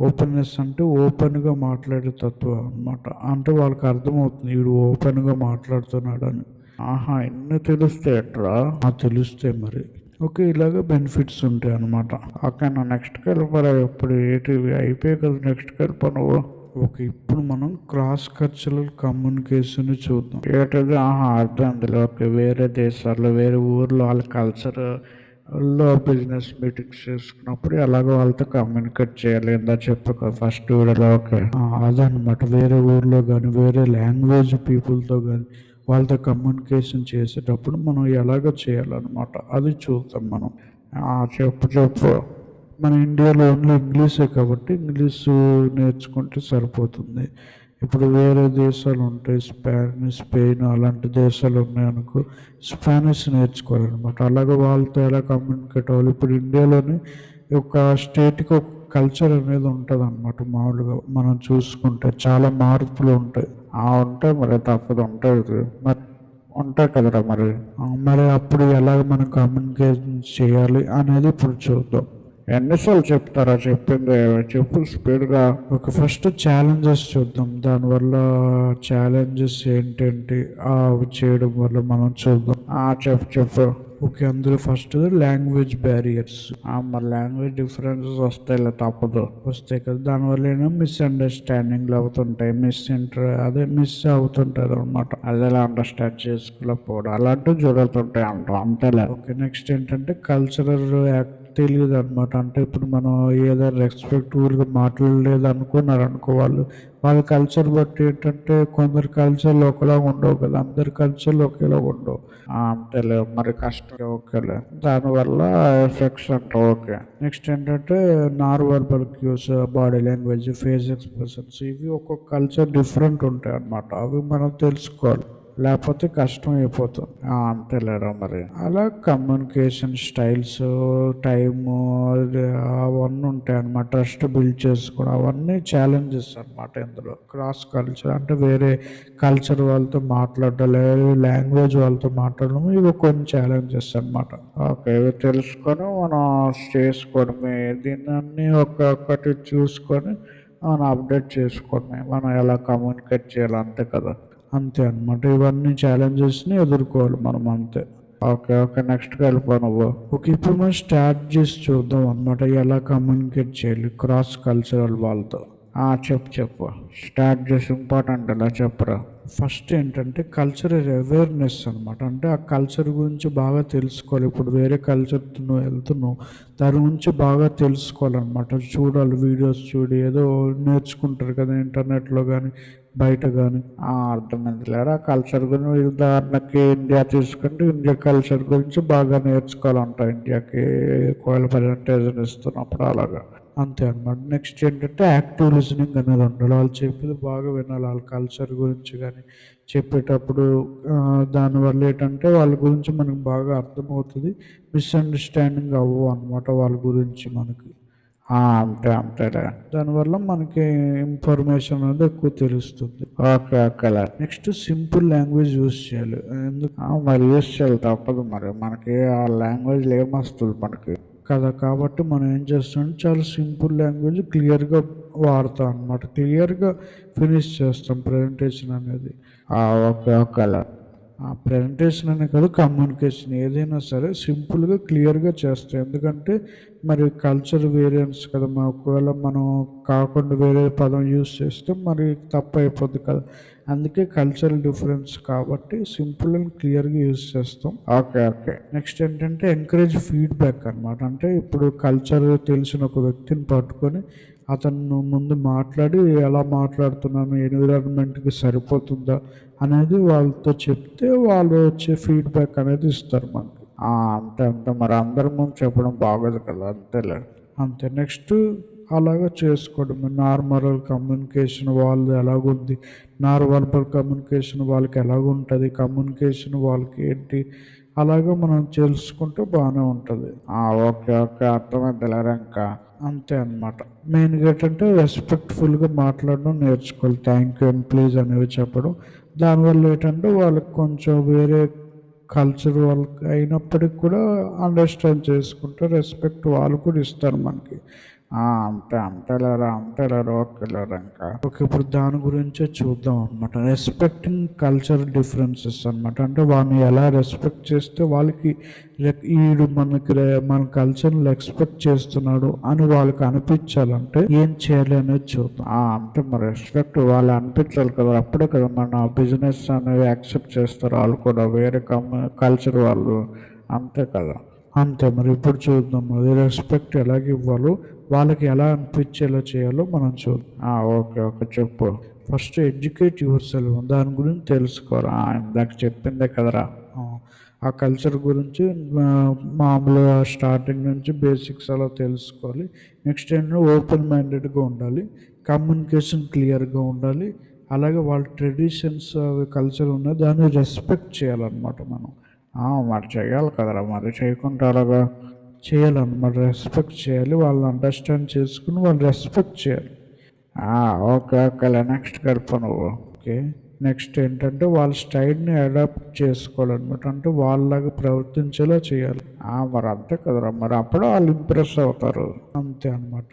ఓపెన్నెస్ అంటే ఓపెన్గా మాట్లాడే తత్వం అనమాట. అంటే వాళ్ళకి అర్థమవుతుంది వీడు ఓపెన్గా మాట్లాడుతున్నాడు అని. ఎన్ని తెలుస్తాయి ఎట్రా? తెలుస్తాయి మరి. ఓకే, ఇలాగ బెనిఫిట్స్ ఉంటాయి అనమాట. ఓకే, నా నెక్స్ట్కి వెళ్ళిపోరా. ఇప్పుడు ఏటివి అయిపోయాయి కదా, నెక్స్ట్కి వెళ్ళిపోను. ఓకే, ఇప్పుడు మనం క్రాస్ కల్చరల్ కమ్యూనికేషన్ చూద్దాం. ఏంటది? అర్థం. ఓకే, వేరే దేశాల్లో వేరే ఊర్లో వాళ్ళ కల్చర్లో బిజినెస్ మీటింగ్స్ చేసుకున్నప్పుడు ఎలాగో వాళ్ళతో కమ్యూనికేట్ చేయాలి ఏందా చెప్పు ఫస్ట్ వీడియోలో. ఓకే, అదనమాట. వేరే ఊర్లో కానీ వేరే లాంగ్వేజ్ పీపుల్తో కానీ వాళ్ళతో కమ్యూనికేషన్ చేసేటప్పుడు మనం ఎలాగ చేయాలన్నమాట అది చూద్దాం మనం. చెప్పు. మన ఇండియాలో ఓన్లీ ఇంగ్లీషే కాబట్టి ఇంగ్లీషు నేర్చుకుంటే సరిపోతుంది. ఇప్పుడు వేరే దేశాలు ఉంటాయి, స్పెయిన్ అలాంటి దేశాలు ఉన్నాయనుకో, స్పానిష్ నేర్చుకోవాలన్నమాట. అలాగే వాళ్ళతో ఎలా కమ్యూనికేట్ అవ్వాలి. ఇప్పుడు ఇండియాలోని ఒక స్టేట్కి ఒక కల్చర్ అనేది ఉంటుంది అనమాట. మామూలుగా మనం చూసుకుంటే చాలా మార్పులు ఉంటాయి. ఉంటాయి మరి, తప్పదు ఉంటుంది మరి, ఉంటాయి కదరా మరి. మరి అప్పుడు ఎలాగ మనం కమ్యూనికేషన్ చేయాలి అనేది ఇప్పుడు చూద్దాం. ఎన్నిసార్లు చెప్తారా చెప్పింది? చెప్పు స్పీడ్గా. ఒక ఫస్ట్ ఛాలెంజెస్ చూద్దాం. దానివల్ల ఛాలెంజెస్ ఏంటంటే అవి చేయడం వల్ల మనం చూద్దాం. చెప్పు. ఓకే, అందులో ఫస్ట్ లాంగ్వేజ్ బ్యారియర్స్. మరి లాంగ్వేజ్ డిఫరెన్సెస్ వస్తాయి, తప్పదు వస్తాయి కదా. దానివల్ల ఏమో మిస్అండర్స్టాండింగ్లు అవుతుంటాయి, మిస్ అవుతుంటారు అనమాట. అదేలా అండర్స్టాండ్ చేసుకోలేకపోవడం అలాంటివి జరుగుతుంటాయి అంటాం, అంతేలే. ఓకే, నెక్స్ట్ ఏంటంటే కల్చరల్ తెలియదు అనమాట. అంటే ఇప్పుడు మనం ఏదో రెస్పెక్ట్ఫుల్గా మాట్లాడలేదు అనుకున్నారు అనుకో, వాళ్ళ కల్చర్ బట్టి ఏంటంటే కొందరు కల్చర్లు ఒకలాగా ఉండవు కదా, అందరి కల్చర్లు ఒకేలా ఉండవు. అంతేలే మరి, కష్టం. ఓకేలే, దానివల్ల ఎఫెక్ట్స్ అంటే. ఓకే, నెక్స్ట్ ఏంటంటే non verbal cues, body language, face expressions, ఇవి ఒక్కొక్క కల్చర్ డిఫరెంట్ ఉంటాయి అన్నమాట. అవి మనం తెలుసుకోవాలి, లేకపోతే కష్టం అయిపోతుంది. అంతేలేరా మరి. అలా కమ్యూనికేషన్ స్టైల్స్, టైము అవన్నీ ఉంటాయి అన్నమాట. ట్రస్ట్ బిల్డ్ చేసుకోవడం అవన్నీ ఛాలెంజెస్ అనమాట. ఇందులో క్రాస్ కల్చర్ అంటే వేరే కల్చర్ వాళ్ళతో మాట్లాడడం, లేదా లాంగ్వేజ్ వాళ్ళతో మాట్లాడడం, ఇవి కొన్ని ఛాలెంజెస్ అనమాట. ఓకే, ఇవి తెలుసుకొని మనం చేసుకోవడమే. దీన్ని ఒక్కొక్కటి చూసుకొని మనం అప్డేట్ చేసుకోవడమే. మనం ఎలా కమ్యూనికేట్ చేయాలి అంతే కదా. అంతే అనమాట. ఇవన్నీ ఛాలెంజెస్ని ఎదుర్కోవాలి మనం, అంతే. ఓకే నెక్స్ట్కి వెళ్ళిపో నువ్వు. ఓకే, ఇప్పుడు మనం స్ట్రాటజీస్ చూద్దాం అనమాట. ఎలా కమ్యూనికేట్ చేయాలి క్రాస్ కల్చరల్ వాళ్ళతో. చెప్పు చెప్పు, స్టార్ట్ చేసి ఇంపార్టెంట్ ఎలా చెప్పరా. ఫస్ట్ ఏంటంటే కల్చరల్ అవేర్నెస్ అనమాట. అంటే ఆ కల్చర్ గురించి బాగా తెలుసుకోవాలి. ఇప్పుడు వేరే కల్చర్ నువ్వు వెళ్తున్నావు, దాని గురించి బాగా తెలుసుకోవాలన్నమాట. చూడాలి, వీడియోస్ చూడి ఏదో నేర్చుకుంటారు కదా ఇంటర్నెట్లో కానీ బయట కానీ. అర్థమైంది లేరా. కల్చర్ గురించి ఉదాహరణకి ఇండియా తీసుకుంటే ఇండియా కల్చర్ గురించి బాగా నేర్చుకోవాలంట. ఇండియాకి ఒకవేళ ప్రజెంటేషన్ ఇస్తున్నప్పుడు అలాగా. అంతే అనమాట. నెక్స్ట్ ఏంటంటే యాక్టివ్ లిజనింగ్ అనేది ఉండాలి. వాళ్ళు చెప్పేది బాగా వినాలి. వాళ్ళ కల్చర్ గురించి కానీ చెప్పేటప్పుడు దానివల్ల ఏంటంటే వాళ్ళ గురించి మనకు బాగా అర్థమవుతుంది. మిస్అండర్స్టాండింగ్ అవ్వవు అనమాట వాళ్ళ గురించి మనకి. అంతే అంతేలే. దానివల్ల మనకి ఇన్ఫర్మేషన్ అనేది ఎక్కువ తెలుస్తుంది. ఓకే ఓకేలే. నెక్స్ట్ సింపుల్ లాంగ్వేజ్ యూస్ చేయాలి. ఎందుకు మరి యూస్ చేయాలి, తప్పదు. మరి మనకి ఆ లాంగ్వేజ్లో ఏమొస్తుంది మనకి కదా. కాబట్టి మనం ఏం చేస్తాం, చాలా సింపుల్ లాంగ్వేజ్ క్లియర్గా వాడతాం అనమాట. క్లియర్గా ఫినిష్ చేస్తాం ప్రజెంటేషన్ అనేది. ఓకే ఓకేలే. ప్రజెంటేషన్ అనే కాదు, కమ్యూనికేషన్ ఏదైనా సరే సింపుల్గా క్లియర్గా చేస్తాం. ఎందుకంటే మరి కల్చర్ వేరియన్స్ కదా. ఒకవేళ మనం కాకుండా వేరే పదం యూస్ చేస్తే మరి తప్పు అయిపోద్ది కదా. అందుకే కల్చరల్ డిఫరెన్స్ కాబట్టి సింపుల్ అండ్ క్లియర్గా యూజ్ చేస్తాం. Okay okay. నెక్స్ట్ ఏంటంటే ఎంకరేజ్ ఫీడ్బ్యాక్ అనమాట. అంటే ఇప్పుడు కల్చర్ తెలిసిన ఒక వ్యక్తిని పట్టుకొని అతను ముందు మాట్లాడి ఎలా మాట్లాడుతున్నాను, ఎన్విరాన్మెంట్కి సరిపోతుందా అనేది వాళ్ళతో చెప్తే వాళ్ళు వచ్చే ఫీడ్బ్యాక్ అనేది ఇస్తారు మనకి. అంతే అంతే. మరి అందరి ముందు చెప్పడం బాగోదు కదా. అంతేలే. అంతే. నెక్స్ట్ అలాగా చేసుకోవడం. నార్మల్ కమ్యూనికేషన్ వాళ్ళది ఎలాగుంది, నాన్ వర్బల్ కమ్యూనికేషన్ వాళ్ళకి ఎలాగుంటుంది, కమ్యూనికేషన్ వాళ్ళకి ఏంటి, అలాగే మనం తెలుసుకుంటే బాగానే ఉంటుంది. ఓకే ఓకే, అర్థమైందిలేరా. ఇంకా అంతే అనమాట. మెయిన్గా ఏంటంటే రెస్పెక్ట్ఫుల్గా మాట్లాడడం నేర్చుకోవాలి. థ్యాంక్ యూ అండ్ ప్లీజ్ అనేవి చెప్పడం. దానివల్ల ఏంటంటే వాళ్ళకి కొంచెం వేరే కల్చర్ వాళ్ళకి అయినప్పటికి కూడా అండర్స్టాండ్ చేసుకుంటే రెస్పెక్ట్ వాళ్ళు కూడా ఇస్తారు మనకి. అంతే అంతేలేరా అంతేలేరా. ఓకేలేరా. ఇంకా ఓకే, ఇప్పుడు దాని గురించే చూద్దాం అనమాట. రెస్పెక్టింగ్ కల్చర్ డిఫరెన్సెస్ అనమాట. అంటే వాళ్ళని ఎలా రెస్పెక్ట్ చేస్తే వాళ్ళకి వీడు మన కల్చర్ని ఎక్స్పెక్ట్ చేస్తున్నాడు అని వాళ్ళకి అనిపించాలంటే ఏం చేయాలి అనేది చూద్దాం. అంటే మరి రెస్పెక్ట్ వాళ్ళు అనిపించాలి కదా. అప్పుడే కదా మన బిజినెస్ అనేది యాక్సెప్ట్ చేస్తారు వాళ్ళు కూడా, వేరే కల్చర్ వాళ్ళు. అంతే కదా. అంతే. మరి ఇప్పుడు చూద్దాం అది రెస్పెక్ట్ ఎలాగ ఇవ్వాలో వాళ్ళకి ఎలా అనిపించేలా చేయాలో మనం చూద్దాం. ఓకే ఓకే, చెప్పు. ఫస్ట్ ఎడ్యుకేట్ యువర్ సెల్ఫ్, దాని గురించి తెలుసుకోరా. ఇందాక చెప్పిందే కదరా. ఆ కల్చర్ గురించి మామూలుగా స్టార్టింగ్ నుంచి బేసిక్స్ అలా తెలుసుకోవాలి. నెక్స్ట్ ఏంటంటే ఓపెన్ మైండెడ్గా ఉండాలి, కమ్యూనికేషన్ క్లియర్గా ఉండాలి. అలాగే వాళ్ళ ట్రెడిషన్స్ అవి కల్చర్ ఉన్నాయి, దాన్ని రెస్పెక్ట్ చేయాలన్నమాట మనం. మరి చేయాలి కదరా. మరి చేయకుండా అలాగా చేయాలన్నమాట. రెస్పెక్ట్ చేయాలి, వాళ్ళు అండర్స్టాండ్ చేసుకుని వాళ్ళు రెస్పెక్ట్ చేయాలి. ఓకే ఓకేలే. నెక్స్ట్ గడప నువ్వు. ఓకే. నెక్స్ట్ ఏంటంటే వాళ్ళ స్టైల్ని అడాప్ట్ చేసుకోవాలన్నమాట. అంటే వాళ్ళలాగా ప్రవర్తించేలా చేయాలి. మరి అంతే కదరా. మరి అప్పుడు వాళ్ళు ఇంప్రెస్ అవుతారు. అంతే అనమాట.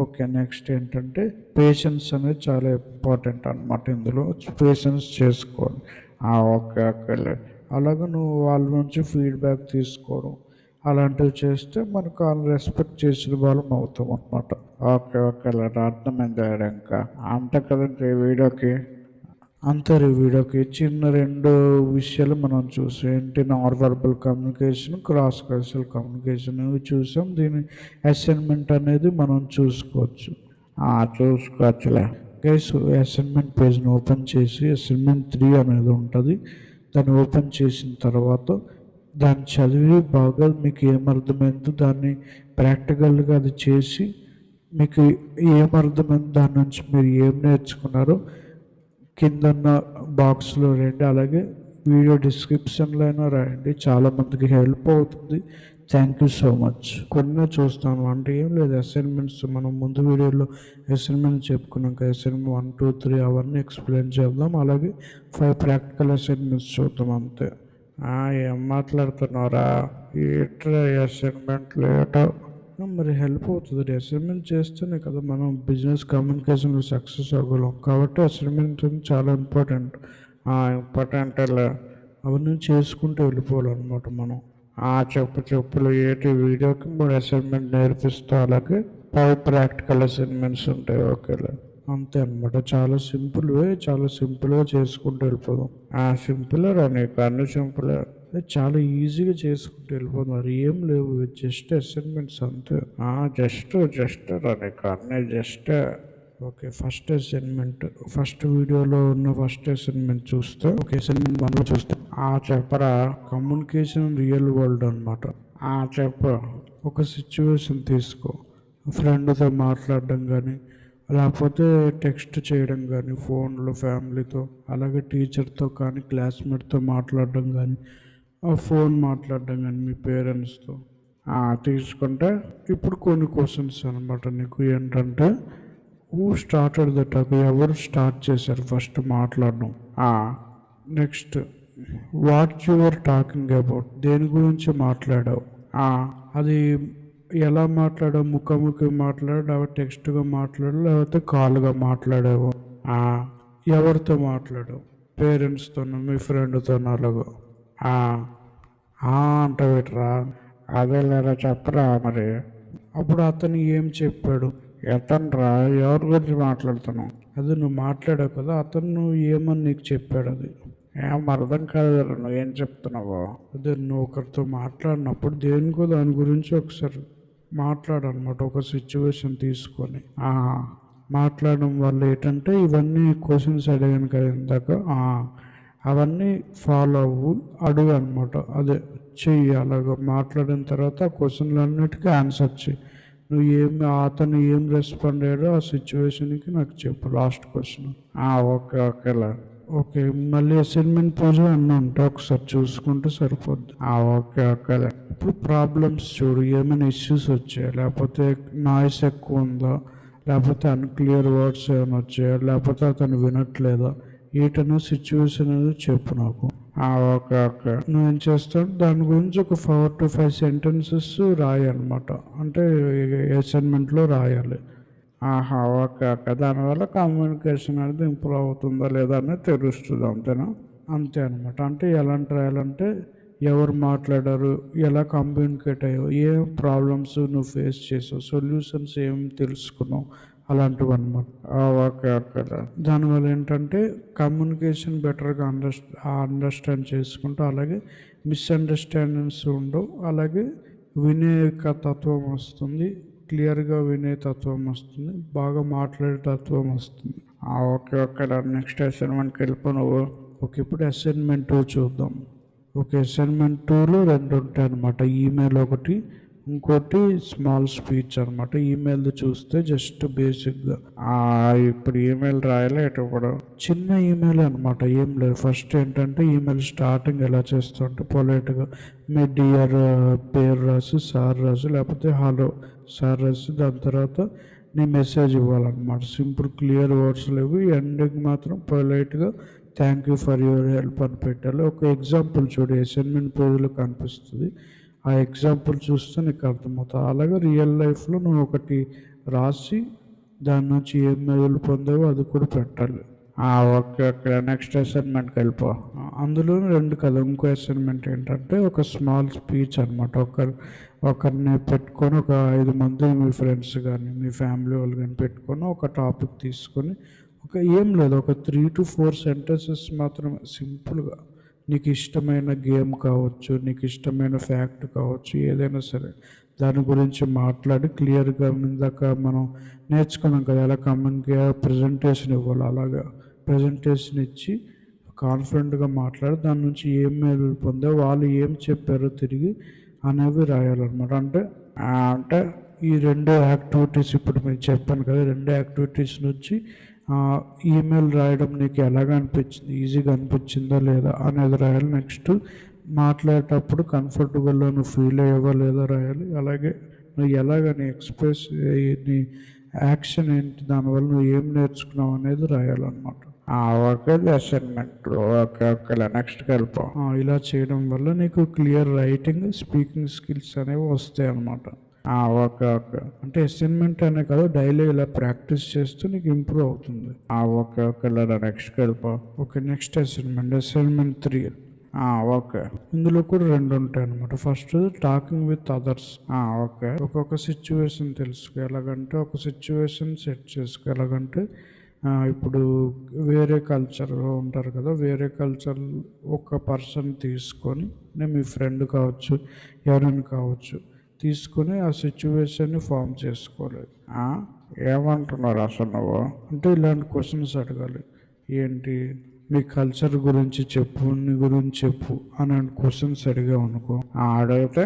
ఓకే. నెక్స్ట్ ఏంటంటే పేషెన్స్ అనేది చాలా ఇంపార్టెంట్ అనమాట. ఇందులో పేషెన్స్ చేసుకోవాలి. ఓకే ఓకేలే. అలాగే నువ్వు వాళ్ళ నుంచి ఫీడ్బ్యాక్ తీసుకోవడం అలాంటివి చేస్తే మనకు వాళ్ళు రెస్పెక్ట్ చేసిన వాళ్ళం అవుతాం అనమాట. ఓకే ఓకేలే. అర్థమైంది. ఇంకా అంతే కదా. ఇంకా ఈ వీడియోకి అంతే. ఈ వీడియోకి చిన్న 2 విషయాలు మనం చూసాం. ఏంటి, non verbal communication, cross cultural communication ఇవి చూసాం. దీని అసైన్మెంట్ అనేది మనం చూసుకోవచ్చు. చూసుకోవచ్చులే. గైస్, అసైన్మెంట్ పేజ్ని ఓపెన్ చేసి అసైన్మెంట్ 3 అనేది ఉంటుంది. దాన్ని ఓపెన్ చేసిన తర్వాత దాన్ని చదివి బాగా మీకు ఏమర్థమైందో దాన్ని ప్రాక్టికల్గా అది చేసి మీకు ఏమర్థమైందో దాని నుంచి మీరు ఏం నేర్చుకున్నారో కిందన్న బాక్స్లో రండి. అలాగే వీడియో డిస్క్రిప్షన్లో అయినా రాయండి, చాలామందికి హెల్ప్ అవుతుంది. Thank you so much. కొన్ని చూస్తాను అంటే ఏం లేదు, అసైన్మెంట్స్ మనం ముందు వీడియోలో అసైన్మెంట్ చెప్పుకున్నాక అసైన్మెంట్ 1, 2, 3 అవన్నీ ఎక్స్ప్లెయిన్ చేద్దాం. అలాగే 5 ప్రాక్టికల్ అసైన్మెంట్స్ చూద్దాం అంతే. ఏం మాట్లాడుతున్నారా, ఎట్లా అసైన్మెంట్ లేటో. మరి హెల్ప్ అవుతుంది. అసైన్మెంట్ చేస్తేనే కదా మనం బిజినెస్ కమ్యూనికేషన్లో సక్సెస్ అవ్వగలం. కాబట్టి అసైన్మెంట్ చాలా ఇంపార్టెంట్. అవన్నీ చేసుకుంటూ వెళ్ళిపోవాలన్నమాట మనం. చెప్పులు ఏంటి వీడియోకి 3 అసైన్మెంట్ నేర్పిస్తా. అలాగే 5 ప్రాక్టికల్ అసైన్మెంట్స్ ఉంటాయి. ఓకేలే. అంతే అనమాట. చాలా సింపుల్వే, చాలా సింపుల్గా చేసుకుంటూ వెళ్ళిపోదాం. సింపులే రా, నీకు అన్ని సింపులే. చాలా ఈజీగా చేసుకుంటూ వెళ్ళిపోదాం. మరి ఏం లేవు, జస్ట్ అసైన్మెంట్స్ అంతే. జస్ట్ రా, నీకు అన్నీ just. Okay, first assignment, first వీడియోలో ఉన్న ఫస్ట్ అసైన్మెంట్ చూస్తే, ఓకే అసైన్మెంట్ 1లో చూస్తే చెప్పరా, కమ్యూనికేషన్ రియల్ వరల్డ్ అనమాట. చెప్పు. ఒక సిచ్యువేషన్ తీసుకో, ఫ్రెండ్తో మాట్లాడడం కానీ, లేకపోతే టెక్స్ట్ చేయడం కానీ ఫోన్లో ఫ్యామిలీతో, అలాగే టీచర్తో కానీ క్లాస్మేట్తో మాట్లాడడం కానీ, ఫోన్ మాట్లాడడం కానీ మీ పేరెంట్స్తో తీసుకుంటే, ఇప్పుడు కొన్ని క్వశ్చన్స్ అనమాట నీకు. ఏంటంటే హూ స్టార్టెడ్ ద టాక్, ఎవరు స్టార్ట్ చేశారు ఫస్ట్ మాట్లాడడం. Next what your talking about, దేని గురించి మాట్లాడావు. అది ఎలా మాట్లాడావు, ముఖాముఖి మాట్లాడావు, లేకపోతే టెక్స్ట్గా మాట్లాడావు, లేకపోతే కాల్గా మాట్లాడావు. ఎవరితో మాట్లాడావు, పేరెంట్స్తోనో మీ ఫ్రెండ్తోనో అలాగో. అంటవేట్రా, అదే లేదా చెప్పరా మరి. అప్పుడు అతను ఏం చెప్పాడు, ఎతనరా, ఎవరి గురించి మాట్లాడుతున్నావు, అది నువ్వు మాట్లాడావు కదా, అతను ఏమని నీకు చెప్పాడు, అది ఏం అర్థం కాదు, నువ్వు ఏం చెప్తున్నావో. అదే నువ్వు ఒకరితో మాట్లాడినప్పుడు దేనికో దాని గురించి ఒకసారి మాట్లాడనమాట, ఒక సిచ్యువేషన్ తీసుకొని. మాట్లాడడం వల్ల ఏంటంటే ఇవన్నీ క్వశ్చన్స్ అడిగాను కదా ఇందాక, అవన్నీ ఫాలో అడుగు అనమాట. అదే చెయ్యి, అలాగ మాట్లాడిన తర్వాత ఆ క్వశ్చన్లన్నిటికీ ఆన్సర్ చెయ్యి. నువ్వు అతను ఏం రెస్పాండ్ అయ్యాడో ఆ సిచ్యువేషన్కి నాకు చెప్పు. Last question. ఓకేలా. ఓకే, మళ్ళీ అసైన్మెంట్ పూజ అన్నీ ఉంటాయి, ఒకసారి చూసుకుంటే సరిపోద్ది. ఓకేలే. ఇప్పుడు ప్రాబ్లమ్స్ చూడు, ఏమైనా ఇష్యూస్ వచ్చాయా, లేకపోతే నాయిస్ ఎక్కువ ఉందా, లేకపోతే అన్క్లియర్ వర్డ్స్ ఏమైనా వచ్చాయా, లేకపోతే అతను వినట్లేదా, ఏటనే సిచ్యువేషన్ అనేది చెప్పు నాకు. ఓకే. నువ్వేం చేస్తావు, దాని గురించి ఒక 4 to 5 సెంటెన్సెస్ రాయన్నమాట. అంటే అసైన్మెంట్లో రాయాలి. ఓకే. దానివల్ల కమ్యూనికేషన్ అనేది ఇంప్రూవ్ అవుతుందా లేదా అనేది తెలుస్తుంది, అంతేనా. అంతే అనమాట. అంటే ఎలాంటి రాయాలంటే, ఎవరు మాట్లాడారు, ఎలా కమ్యూనికేట్ అయ్యావు, ఏం ప్రాబ్లమ్స్ నువ్వు ఫేస్ చేసావు, సొల్యూషన్స్ ఏం తెలుసుకున్నావు, అలాంటివి అనమాట. ఓకే. దానివల్ల ఏంటంటే కమ్యూనికేషన్ బెటర్గా అండర్స్టాండ్ చేసుకుంటూ, అలాగే మిస్అండర్స్టాండింగ్స్ ఉండవు, అలాగే వినే తత్వం వస్తుంది, క్లియర్గా వినే తత్వం వస్తుంది, బాగా మాట్లాడే తత్వం వస్తుంది. ఓకే. నెక్స్ట్ అసైన్మెంట్కి వెళ్ళిపో నువ్వు. ఓకే, ఇప్పుడు అసైన్మెంట్ 2 చూద్దాం. ఓకే, అసైన్మెంట్ 2లో 2 ఉంటాయి అనమాట. ఈమెయిల్ ఒకటి, ఇంకోటి స్మాల్ స్పీచ్ అనమాట. ఈమెయిల్ చూస్తే జస్ట్ బేసిక్గా ఇప్పుడు ఈమెయిల్ రాయాలి. ఇప్పుడు చిన్న ఈమెయిల్ అనమాట, ఏం లేదు. ఫస్ట్ ఏంటంటే ఈమెయిల్ స్టార్టింగ్ ఎలా చేస్తుంటే పొలైట్గా మీ డియర్ పేరు రాసి, సార్ రాసి, లేకపోతే హలో సార్ రాసి, దాని తర్వాత నీ మెసేజ్ ఇవ్వాలన్నమాట. సింపుల్ క్లియర్ వర్డ్స్ లేవు. ఎండింగ్ మాత్రం పొలైట్గా thank you for your help అని పెట్టాలి. ఒక ఎగ్జాంపుల్ చూడు, అసైన్మెంట్ పేజీలో కనిపిస్తుంది. ఆ ఎగ్జాంపుల్ చూస్తే నీకు అర్థమవుతుంది. అలాగే రియల్ లైఫ్లో నువ్వు ఒకటి రాసి దాని నుంచి ఏం మెయిల్ పొందావో అది కూడా పెట్టాలి. ఓకే. నెక్స్ట్ అసైన్మెంట్కి వెళ్ళిపో. అందులో 2 కదా. ఇంకో అసైన్మెంట్ ఏంటంటే ఒక స్మాల్ స్పీచ్ అనమాట. ఒకరిని పెట్టుకొని, ఒక 5 మంది మీ ఫ్రెండ్స్ కానీ మీ ఫ్యామిలీ వాళ్ళు కానీ పెట్టుకొని, ఒక టాపిక్ తీసుకొని, ఏం లేదు, ఒక 3 to 4 సెంటెన్సెస్ మాత్రం సింపుల్గా, నీకు ఇష్టమైన గేమ్ కావచ్చు, నీకు ఇష్టమైన ఫ్యాక్ట్ కావచ్చు, ఏదైనా సరే దాని గురించి మాట్లాడి క్లియర్గా, ఇందాక మనం నేర్చుకున్నాం కదా ఎలా ప్రజెంటేషన్ ఇవ్వాలి, అలాగా ప్రజెంటేషన్ ఇచ్చి కాన్ఫిడెంట్గా మాట్లాడి దాని నుంచి ఏం మేలు పొందో, వాళ్ళు ఏం చెప్పారో తిరిగి అనేవి రాయాలన్నమాట. అంటే ఈ 2 యాక్టివిటీస్ ఇప్పుడు మీకు చెప్పాను కదా, 2 యాక్టివిటీస్ నుంచి ఈమెయిల్ రాయడం నీకు ఎలాగ అనిపించింది, ఈజీగా అనిపించిందా లేదా అనేది రాయాలి. నెక్స్ట్ మాట్లాడేటప్పుడు కంఫర్టబుల్గా నువ్వు ఫీల్ అయ్యావా లేదా రాయాలి. అలాగే నువ్వు ఎలాగ నీ ఎక్స్ప్రెస్, నీ యాక్షన్ ఏంటి, దానివల్ల నువ్వు ఏం నేర్చుకున్నావు అనేది రాయాలన్నమాట. Okay, assignment. ఓకే. నెక్స్ట్కి వెళ్ళిపో. ఇలా చేయడం వల్ల నీకు క్లియర్ రైటింగ్, స్పీకింగ్ స్కిల్స్ అనేవి వస్తాయి అన్నమాట. ఓకే. అంటే అసైన్మెంట్ అనే కాదు, డైలీ ఇలా ప్రాక్టీస్ చేస్తూ నీకు ఇంప్రూవ్ అవుతుంది. ఓకే. లేదా నెక్స్ట్కి వెళ్ళిపో. Okay, next assignment 3. ఓకే. ఇందులో కూడా 2 ఉంటాయన్నమాట. First talking with others. Okay. ఒక్కొక్క సిచ్యువేషన్ తెలుసుకో. ఎలాగంటే ఒక సిచ్యువేషన్ సెట్ చేసుకో. ఎలాగంటే ఇప్పుడు వేరే కల్చర్‌లో ఉంటారు కదా! వేరే కల్చర్ ఒక పర్సన్ తీసుకొని మీ ఫ్రెండ్ కావచ్చు, ఎవరైనా కావచ్చు. తీసుకొని ఆ సిచ్యువేషన్‌ని ఫార్మ్ చేసుకోవాలి. ఆ! ఏమంటున్నారు అసలు నువ్వు? అంటే ఇలాంటి క్వెషన్స్ అడగాలి. ఏంటి? మీ కల్చర్ గురించి చెప్పు, నీ గురించి చెప్పు అని క్వశ్చన్స్ అడిగావనుకో, అడిగితే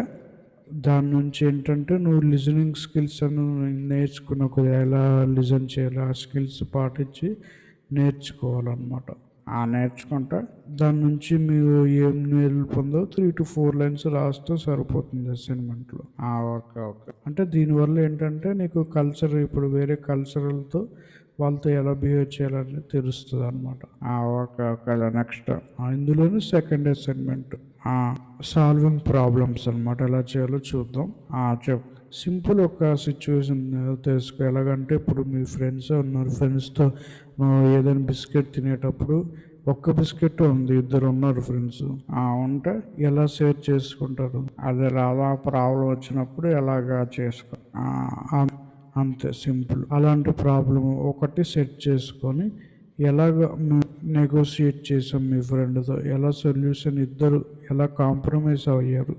దాని నుంచి ఏంటంటే నువ్వు లిజనింగ్ స్కిల్స్ అని నేర్చుకున్న కొద్దిగా ఎలా లిజన్ చేయాలి ఆ స్కిల్స్ పాటించి నేర్చుకోవాలన్నమాట. నేర్చుకుంటే దాని నుంచి మీరు ఏం నేర్పొందో 3 to 4 లైన్స్ రాస్తే సరిపోతుంది అసైన్మెంట్లో. Okay okay. అంటే దీనివల్ల ఏంటంటే నీకు కల్చర్ ఇప్పుడు వేరే కల్చరల్తో వాళ్ళతో ఎలా బిహేవ్ చేయాలని తెలుస్తుంది అనమాట. Okay okay. నెక్స్ట్ ఇందులోనే సెకండ్ అసైన్మెంట్ సాల్వింగ్ ప్రాబ్లమ్స్ అనమాట. ఎలా చేయాలో చూద్దాం. చెప్పు. సింపుల్ ఒక సిచ్యువేషన్ తెలుసుకో. ఎలాగంటే ఇప్పుడు మీ ఫ్రెండ్స్ ఉన్నారు, ఫ్రెండ్స్తో ఏదైనా బిస్కెట్ తినేటప్పుడు ఒక్క బిస్కెట్ ఉంది, ఇద్దరు ఉన్నారు ఫ్రెండ్స్. ఉంటే ఎలా షేర్ చేసుకుంటారు? అదే అలా ప్రాబ్లం వచ్చినప్పుడు ఎలాగా చేసుకో. అంతే సింపుల్. అలాంటి ప్రాబ్లం ఒకటి సెట్ చేసుకొని ఎలాగ నెగోషియేట్ చేసాం మీ ఫ్రెండ్తో, ఎలా సొల్యూషన్ ఇద్దరు ఎలా కాంప్రమైజ్ అయ్యారు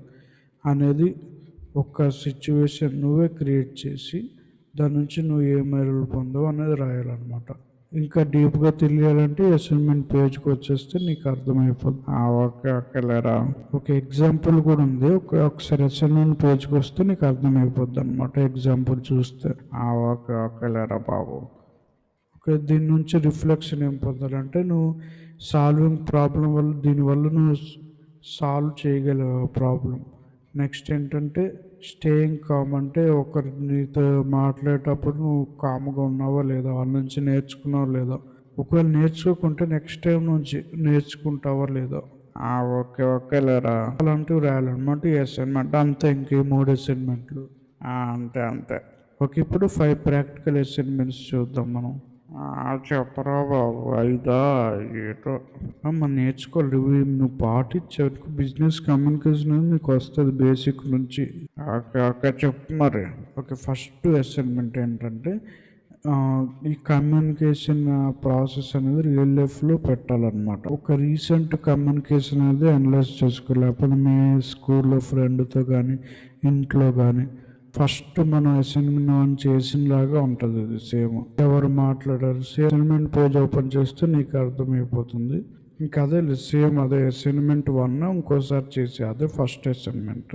అనేది ఒక సిచ్యువేషన్ నువ్వే క్రియేట్ చేసి దాని నుంచి నువ్వు ఏ మేలు పొందవు అనేది రాయాలన్నమాట. ఇంకా డీప్గా తెలియాలంటే అసైన్మెంట్ పేజ్కి వచ్చేస్తే నీకు అర్థమైపోతుంది. ఓకే ఓకే లేరా. ఒక ఎగ్జాంపుల్ కూడా ఉంది. ఒకసారి అసైన్మెంట్ పేజ్కి వస్తే నీకు అర్థమైపోద్ది అనమాట ఎగ్జాంపుల్ చూస్తే. ఓకే ఓకే లేరా బాబు. ఓకే. దీని నుంచి రిఫ్లెక్షన్ ఏం పొందాలంటే నువ్వు సాల్వింగ్ ప్రాబ్లం వల్ల దీనివల్ల నువ్వు సాల్వ్ చేయగలవు ప్రాబ్లం. నెక్స్ట్ ఏంటంటే స్టేయింగ్ కామ్, అంటే ఒకరు నీతో మాట్లాడేటప్పుడు నువ్వు కామ్గా ఉన్నావా లేదా, వాళ్ళ నుంచి నేర్చుకున్నావా లేదా, ఒకవేళ నేర్చుకోకుంటే నెక్స్ట్ టైం నుంచి నేర్చుకుంటావా లేదా. ఓకే ఓకే లేరా. అలాంటివి రాయాలన్నమాట ఈ అసైన్మెంట్. అంతే. ఇంకే 3 అసైన్మెంట్లు. అంతే అంతే. ఓకే. ఇప్పుడు 5 ప్రాక్టికల్ అసైన్మెంట్స్ చూద్దాం మనం. చెప్పరా బాబు. 5 ఏటో మనం నేర్చుకోవాలి. నువ్వు పాటించావు బిజినెస్ కమ్యూనికేషన్ అనేది నీకు వస్తుంది బేసిక్ నుంచి. ఓకే ఓకే చెప్పు మరి. ఓకే. ఫస్ట్ అసైన్మెంట్ ఏంటంటే ఈ కమ్యూనికేషన్ ప్రాసెస్ అనేది రియల్ లైఫ్లో పెట్టాలన్నమాట. ఒక రీసెంట్ కమ్యూనికేషన్ అనేది అనలైజ్ చేసుకోవాలి. లేకపోతే మీ స్కూల్లో ఫ్రెండ్తో కానీ ఇంట్లో కానీ ఫస్ట్ మనం అసైన్మెంట్ చేసినలాగా ఉంటుంది. ఇది సేమ్ ఎవరు మాట్లాడారు అసైన్మెంట్ పేజ్ ఓపెన్ చేస్తే నీకు అర్థమైపోతుంది. ఇంకా అదే సేమ్ అదే అసైన్మెంట్ 1 ఇంకోసారి చేసి అదే first assignment.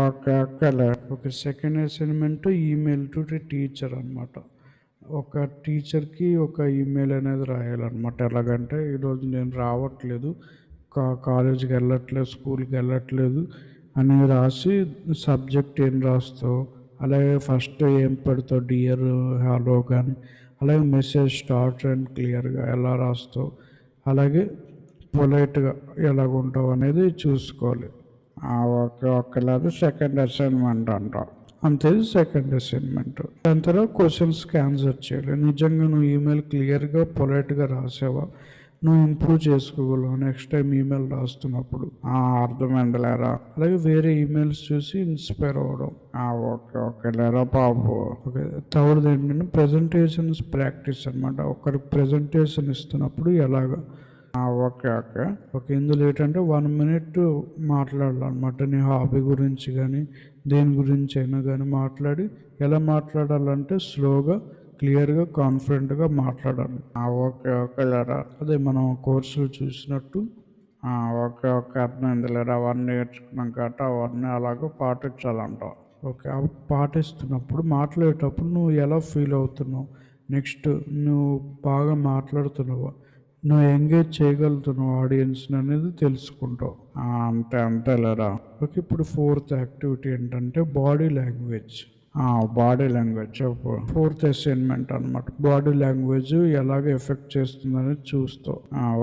Okay okay. Okay. Second assignment email to teacher అనమాట. ఒక టీచర్కి ఒక ఈమెయిల్ అనేది రాయాలన్నమాట. ఎలాగంటే ఈరోజు నేను రావట్లేదు, కాలేజీకి వెళ్ళట్లేదు, స్కూల్కి వెళ్ళట్లేదు అని రాసి సబ్జెక్ట్ ఏం రాస్తావు, అలాగే ఫస్ట్ ఏం పెడతావు, డియర్, హలో కానీ, అలాగే మెసేజ్ షార్ట్ అండ్ క్లియర్గా ఎలా రాస్తావు, అలాగే పొలైట్గా ఎలాగుంటావు అనేది చూసుకోవాలి. Okay okay. లేదు సెకండ్ అసైన్మెంట్ అంటావు. అంతే సెకండ్ అసైన్మెంట్. దాని తర్వాత క్వశ్చన్స్కి ఆన్సర్ చేయాలి. నిజంగా నువ్వు ఈమెయిల్ క్లియర్గా పొలైట్గా రాసావా, నువ్వు ఇంప్రూవ్ చేసుకోగలవు నెక్స్ట్ టైం ఈమెయిల్ రాస్తున్నప్పుడు. అర్థమైంది లేరా. అలాగే వేరే ఈమెయిల్స్ చూసి ఇన్స్పైర్ అవ్వడం. ఓకే ఓకే లేరా బాబు. ఓకే. థర్డ్ ఏంటంటే ప్రజెంటేషన్స్ ప్రాక్టీస్ అనమాట. ఒకరికి ప్రజెంటేషన్ ఇస్తున్నప్పుడు ఎలాగా. Okay okay. ఓకే. ఇందులో ఏంటంటే 1 minute మాట్లాడాలన్నమాట. నీ హాబీ గురించి కానీ దేని గురించి అయినా కానీ మాట్లాడి ఎలా మాట్లాడాలంటే స్లోగా, క్లియర్గా, కాన్ఫిడెంట్గా మాట్లాడాలి. ఓకే ఓకే లేరా. అదే మనం కోర్సులు చూసినట్టు. ఓకే ఓకే అర్థమైంది లేరా. అవన్నీ నేర్చుకున్నాం కాబట్టి అవన్నీ అలాగే పాటించాలంట. ఓకే. అవి పాటిస్తున్నప్పుడు మాట్లాడేటప్పుడు నువ్వు ఎలా ఫీల్ అవుతున్నావు, నెక్స్ట్ నువ్వు బాగా మాట్లాడుతున్నావా, నువ్వు ఎంగేజ్ చేయగలుగుతున్నావు ఆడియన్స్ని అనేది తెలుసుకుంటావు. అంతే అంతే లేరా. ఓకే. ఇప్పుడు 4th యాక్టివిటీ ఏంటంటే బాడీ లాంగ్వేజ్. బాడీ లాంగ్వేజ్ చెప్పు. 4th అసైన్మెంట్ అనమాట. బాడీ లాంగ్వేజ్ ఎలాగ ఎఫెక్ట్ చేస్తుందని చూస్తావు.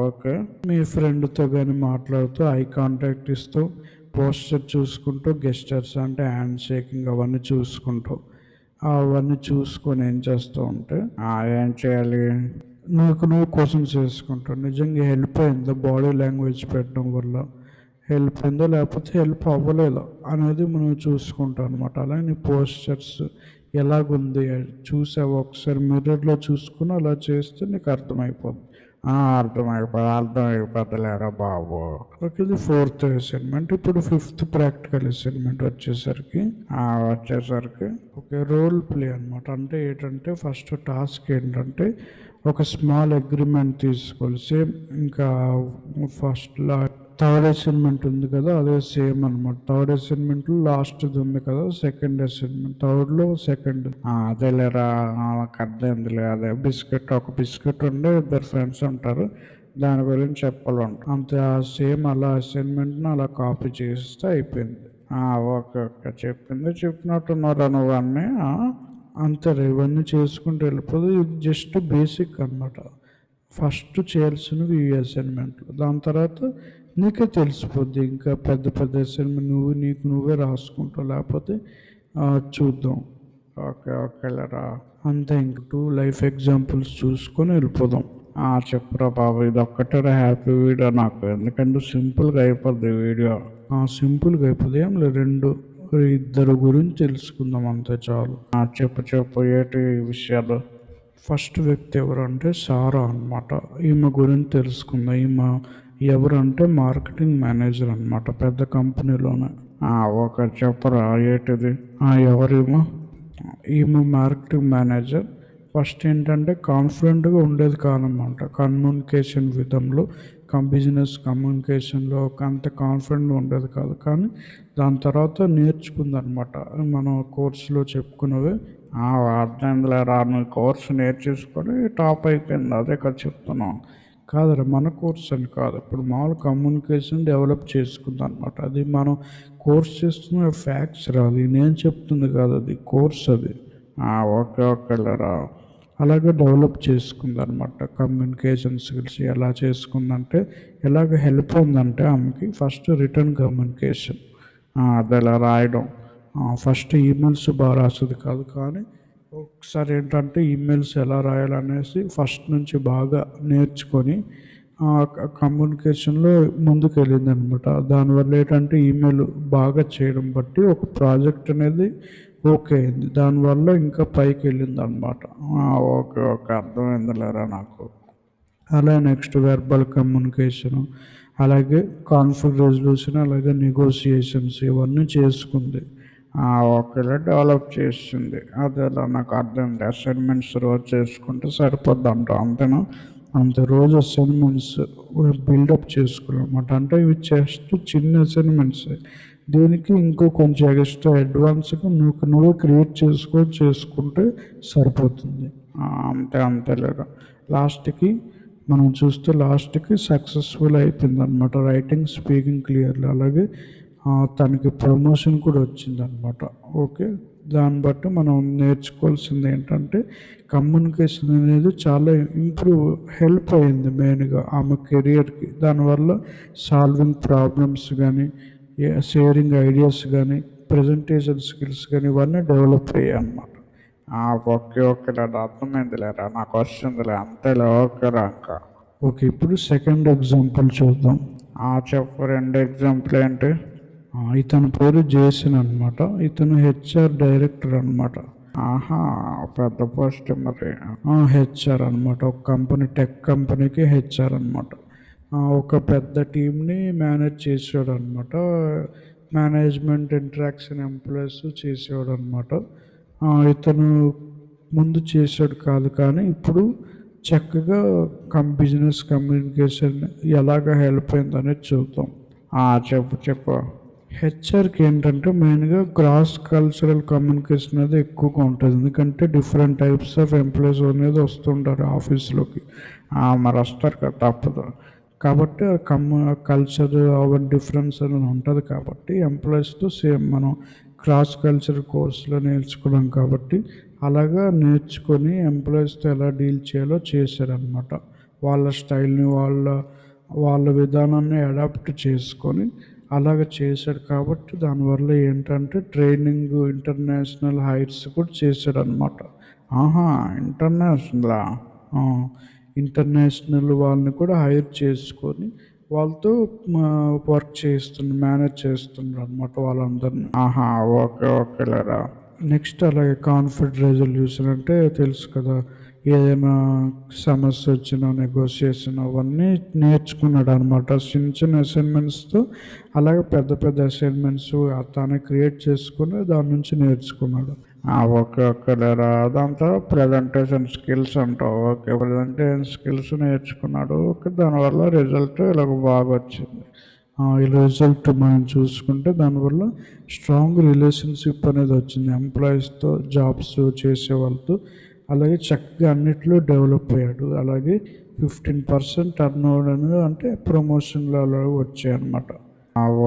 ఓకే. మీ ఫ్రెండ్తో కానీ మాట్లాడుతూ ఐ కాంటాక్ట్ ఇస్తూ పోస్టర్ చూసుకుంటూ గెస్టర్స్ అంటే హ్యాండ్ షేకింగ్ అవన్నీ చూసుకుంటావు. అవన్నీ చూసుకొని ఏం చేస్తూ ఉంటే ఏం చేయాలి, నీకు నువ్వు క్వశ్చన్స్ చేసుకుంటావు, నిజంగా హెల్ప్ అయిందా బాడీ లాంగ్వేజ్ పెట్టడం వల్ల, హెల్ప్ అయిందో లేకపోతే హెల్ప్ అవ్వలేదా అనేది మనం చూసుకుంటాం అనమాట. అలాగే నీ పోస్చర్స్ ఎలాగుంది చూసావు ఒకసారి మిర్రర్లో చూసుకుని అలా చేస్తే నీకు అర్థమైపోతుంది. అర్థమైపోతలేరా బాబు. ఓకే, ఇది 4th అసైన్మెంట్. ఇప్పుడు 5th ప్రాక్టికల్ అసైన్మెంట్ వచ్చేసరికి ఓకే, రోల్ ప్లే అనమాట. అంటే ఏంటంటే ఫస్ట్ టాస్క్ ఏంటంటే ఒక స్మాల్ అగ్రిమెంట్ తీసుకోవాలి. సేమ్ ఇంకా ఫస్ట్లో థర్డ్ అసైన్మెంట్ ఉంది కదా, అదే సేమ్ అనమాట. థర్డ్ అసైన్మెంట్లో లాస్ట్ది ఉంది కదా సెకండ్ అసైన్మెంట్, థర్డ్లో సెకండ్. అదేలేరా, నాకు అర్థమైందిలే. అదే ఒక బిస్కెట్ ఉండే 2 ఫ్రెండ్స్ ఉంటారు, దాని గురించి చెప్పాలంట అంతే. సేమ్ అలా అసైన్మెంట్ని అలా కాపీ చేస్తే అయిపోయింది. ఓకే ఓకే, చెప్పినట్టున్నారా నువ్వు అన్నీ. అంతే, ఇవన్నీ చేసుకుంటూ వెళ్ళిపోదు. ఇది జస్ట్ బేసిక్ అనమాట. ఫస్ట్ చేయాల్సినవి ఈ అసైన్మెంట్లు, దాని తర్వాత నీకే తెలిసిపోద్ది. ఇంకా పెద్ద పెద్ద అసైన్మెంట్ నువ్వే రాసుకుంటావు, లేకపోతే చూద్దాం. ఓకే లేరా, అంతే. ఇంక 2 లైఫ్ ఎగ్జాంపుల్స్ చూసుకొని వెళ్ళిపోదాం. చెప్పురా బాబు, ఇది ఒక్కటే హ్యాపీ వీడియో నాకు, ఎందుకంటే సింపుల్గా అయిపోద్ది వీడియో. సింపుల్గా అయిపోద్ది, ఏం లేదు, 2 గురించి తెలుసుకుందాం అంతే చాలు. చెప్పు ఏంటి విషయాలు. ఫస్ట్ వ్యక్తి ఎవరంటే సారా అనమాట. ఈమె గురించి తెలుసుకుందాం. ఈమె ఎవరంటే మార్కెటింగ్ మేనేజర్ అనమాట పెద్ద కంపెనీలోనే. ఓకే, చెప్పరా ఏంటిది. ఈమె మార్కెటింగ్ మేనేజర్. ఫస్ట్ ఏంటంటే కాన్ఫిడెంట్గా ఉండేది కాదనమాట. కమ్యూనికేషన్ విధంలో, బిజినెస్ కమ్యూనికేషన్లో అంత కాన్ఫిడెంట్గా ఉండేది కాదు. కానీ దాని తర్వాత నేర్చుకుందనమాట. మనం కోర్సులో చెప్పుకున్నవి అర్థంలో రాను కోర్సు నేర్చేసుకొని టాప్ అయిపోయింది. అదే కదా చెప్తున్నాం. కాదురా, మన కోర్స్ అని కాదు, ఇప్పుడు మామూలు కమ్యూనికేషన్ డెవలప్ చేసుకుంది అనమాట. అది మనం కోర్స్ చేస్తున్న ఫ్యాక్ట్స్ రాదు, నేను చెప్తుంది కాదు, అది కోర్స్ అది. ఓకే లేరా, అలాగే డెవలప్ చేసుకుంది అనమాట. కమ్యూనికేషన్ స్కిల్స్ ఎలా చేసుకుందంటే, ఎలాగ హెల్ప్ ఉందంటే ఆమెకి ఫస్ట్ రిటర్న్ కమ్యూనికేషన్, అది ఎలా రాయడం. ఫస్ట్ ఈమెయిల్స్ బాగా రాసేది కాదు, కానీ ఒకసారి ఏంటంటే ఈమెయిల్స్ ఎలా రాయాలనేసి ఫస్ట్ నుంచి బాగా నేర్చుకొని కమ్యూనికేషన్లో ముందుకు వెళ్ళింది అనమాట. దానివల్ల ఏంటంటే ఈమెయిల్ బాగా చేయడం బట్టి ఒక ప్రాజెక్ట్ అనేది ఓకే అయింది. దానివల్ల ఇంకా పైకి వెళ్ళింది అనమాట. ఓకే అర్థమైందిలేరా నాకు. అలా నెక్స్ట్ వెర్బల్ కమ్యూనికేషను, అలాగే కాన్ఫ్లిక్ట్ రెజల్యూషన్, అలాగే నెగోసియేషన్స్ ఇవన్నీ చేసుకుంది. ఓకేలా డెవలప్ చేస్తుంది. అదేలా నాకు అర్థమైంది. అసైన్మెంట్స్ రోజు చేసుకుంటే సరిపోద్ది అంతేనా. అంత రోజు అసైన్మెంట్స్ బిల్డప్ చేసుకోవాలన్నమాట. అంటే ఇవి జస్ట్ చిన్న అసైన్మెంట్స్, దీనికి ఇంకో కొంచెం ఎక్స్ట్రా అడ్వాన్స్గా నువ్వే క్రియేట్ చేసుకుంటే సరిపోతుంది. అంతేలేరా. లాస్ట్కి సక్సెస్ఫుల్ అయిపోయింది అనమాట. రైటింగ్, స్పీకింగ్ క్లియర్లీ, అలాగే తనకి ప్రమోషన్ కూడా వచ్చిందనమాట. ఓకే, దాన్ని బట్టి మనం నేర్చుకోవాల్సింది ఏంటంటే కమ్యూనికేషన్ అనేది చాలా హెల్ప్ అయింది మెయిన్గా ఆమె కెరియర్కి. దానివల్ల సాల్వింగ్ ప్రాబ్లమ్స్ కానీ, షేరింగ్ ఐడియాస్ కానీ, ప్రజెంటేషన్ స్కిల్స్ కానీ ఇవన్నీ డెవలప్ అయ్యాయి అన్నమాట. ఓకే అది అర్థమైందిలేరా, నాకు వస్తుందిలే, అంతేలే. ఓకేరా ఇంకా. ఓకే, ఇప్పుడు సెకండ్ ఎగ్జాంపుల్ చూద్దాం. చెప్పు, 2 ఎగ్జాంపుల్ ఏంటి. ఇతని పేరు జేసన్ అనమాట. ఇతను హెచ్ఆర్ డైరెక్టర్ అనమాట. పెద్ద పోస్ట్ మరి. హెచ్ఆర్ అనమాట, ఒక టెక్ కంపెనీకి హెచ్ఆర్ అనమాట. ఒక పెద్ద టీంని మేనేజ్ చేసేవాడు అనమాట. మేనేజ్మెంట్, ఇంటరాక్షన్, ఎంప్లాయీస్ చేసేవాడు అనమాట. ఇతను ముందు చేసాడు కాదు, కానీ ఇప్పుడు చక్కగా బిజినెస్ కమ్యూనికేషన్ ఎలాగ హెల్ప్ అయింది అనేది చూద్దాం. చెప్పు. హెచ్ఆర్కి ఏంటంటే మెయిన్గా క్రాస్ కల్చరల్ కమ్యూనికేషన్ అనేది ఎక్కువగా ఉంటుంది. ఎందుకంటే డిఫరెంట్ టైప్స్ ఆఫ్ ఎంప్లాయీస్ అనేది వస్తుంటారు ఆఫీస్లోకి. మరి వస్తారు కదా, తప్పదు. కాబట్టి కల్చర్ అవర్ డిఫరెన్స్ అనేది ఉంటుంది. కాబట్టి ఎంప్లాయీస్తో సేమ్ మనం క్రాస్ కల్చర్ కోర్సులో నేర్చుకున్నాం కాబట్టి అలాగా నేర్చుకొని ఎంప్లాయీస్తో ఎలా డీల్ చేయాలో చేశారనమాట. వాళ్ళ స్టైల్ని, వాళ్ళ విధానాన్ని అడాప్ట్ చేసుకొని అలాగ చేశాడు. కాబట్టి దానివల్ల ఏంటంటే ట్రైనింగ్, ఇంటర్నేషనల్ హైట్స్ కూడా చేశాడు అనమాట. ఇంటర్నేషనలా. ఇంటర్నేషనల్ వాళ్ళని కూడా హైర్ చేసుకొని వాళ్ళతో వర్క్ మేనేజ్ చేస్తున్నారు అనమాట వాళ్ళందరినీ. ఆహా, ఓకే ఓకేలేరా. నెక్స్ట్ అలాగే కాన్ఫ్లిక్ట్ రెజల్యూషన్ అంటే తెలుసు కదా, ఏదైనా సమస్య వచ్చినా నెగోషియేషన్ అవన్నీ నేర్చుకున్నాడు అనమాట చిన్న చిన్న అసైన్మెంట్స్తో. అలాగే పెద్ద పెద్ద అసైన్మెంట్స్ తానే క్రియేట్ చేసుకుని దాని నుంచి నేర్చుకున్నాడు. ఓకే ఓకే లేరా. అదంతా ప్రజెంటేషన్ స్కిల్స్ అంటావు. ఓకే, ప్రజెంటేషన్ స్కిల్స్ నేర్చుకున్నాడు. ఓకే, దానివల్ల రిజల్ట్ ఇలాగ బాగా వచ్చింది. ఈ రిజల్ట్ మనం చూసుకుంటే దానివల్ల స్ట్రాంగ్ రిలేషన్షిప్ అనేది వచ్చింది ఎంప్లాయీస్తో, జాబ్స్ చేసే వాళ్ళతో. అలాగే చక్కగా అన్నిట్లో డెవలప్ అయ్యాడు. అలాగే 15% టర్న్ ఓవర్ అనేది అంటే ప్రమోషన్లలో వచ్చాయి అనమాట.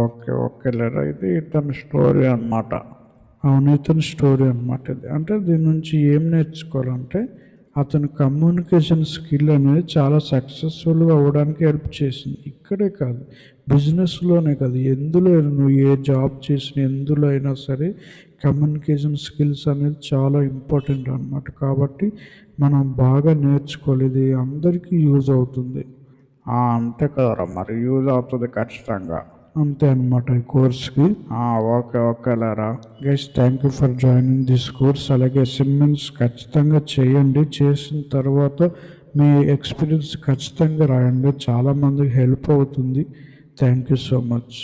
ఓకే ఓకే లేరా. ఇది ఇతని స్టోరీ అనమాట. అవును, ఇతని స్టోరీ అనమాట ఇది. అంటే దీని నుంచి ఏం నేర్చుకోవాలంటే అతని కమ్యూనికేషన్ స్కిల్ అనేది చాలా సక్సెస్ఫుల్గా అవ్వడానికి హెల్ప్ చేసింది. ఇక్కడే కాదు, బిజినెస్లోనే కాదు, ఎందులో నువ్వు ఏ జాబ్ చేసిన ఎందులో అయినా సరే కమ్యూనికేషన్ స్కిల్స్ అనేది చాలా ఇంపార్టెంట్ అనమాట. కాబట్టి మనం బాగా నేర్చుకోవాలి. ఇది అందరికీ యూజ్ అవుతుంది. అంతే కదరా, మరి యూజ్ అవుతుంది ఖచ్చితంగా. అంతే అనమాట ఈ కోర్స్కి. ఓకే ఓకే లేరా. Guys, thank you for joining this course. అలాగే అసైన్మెంట్స్ ఖచ్చితంగా చేయండి. చేసిన తర్వాత మీ ఎక్స్పీరియన్స్ ఖచ్చితంగా రాయండి. చాలామందికి హెల్ప్ అవుతుంది. Thank you so much.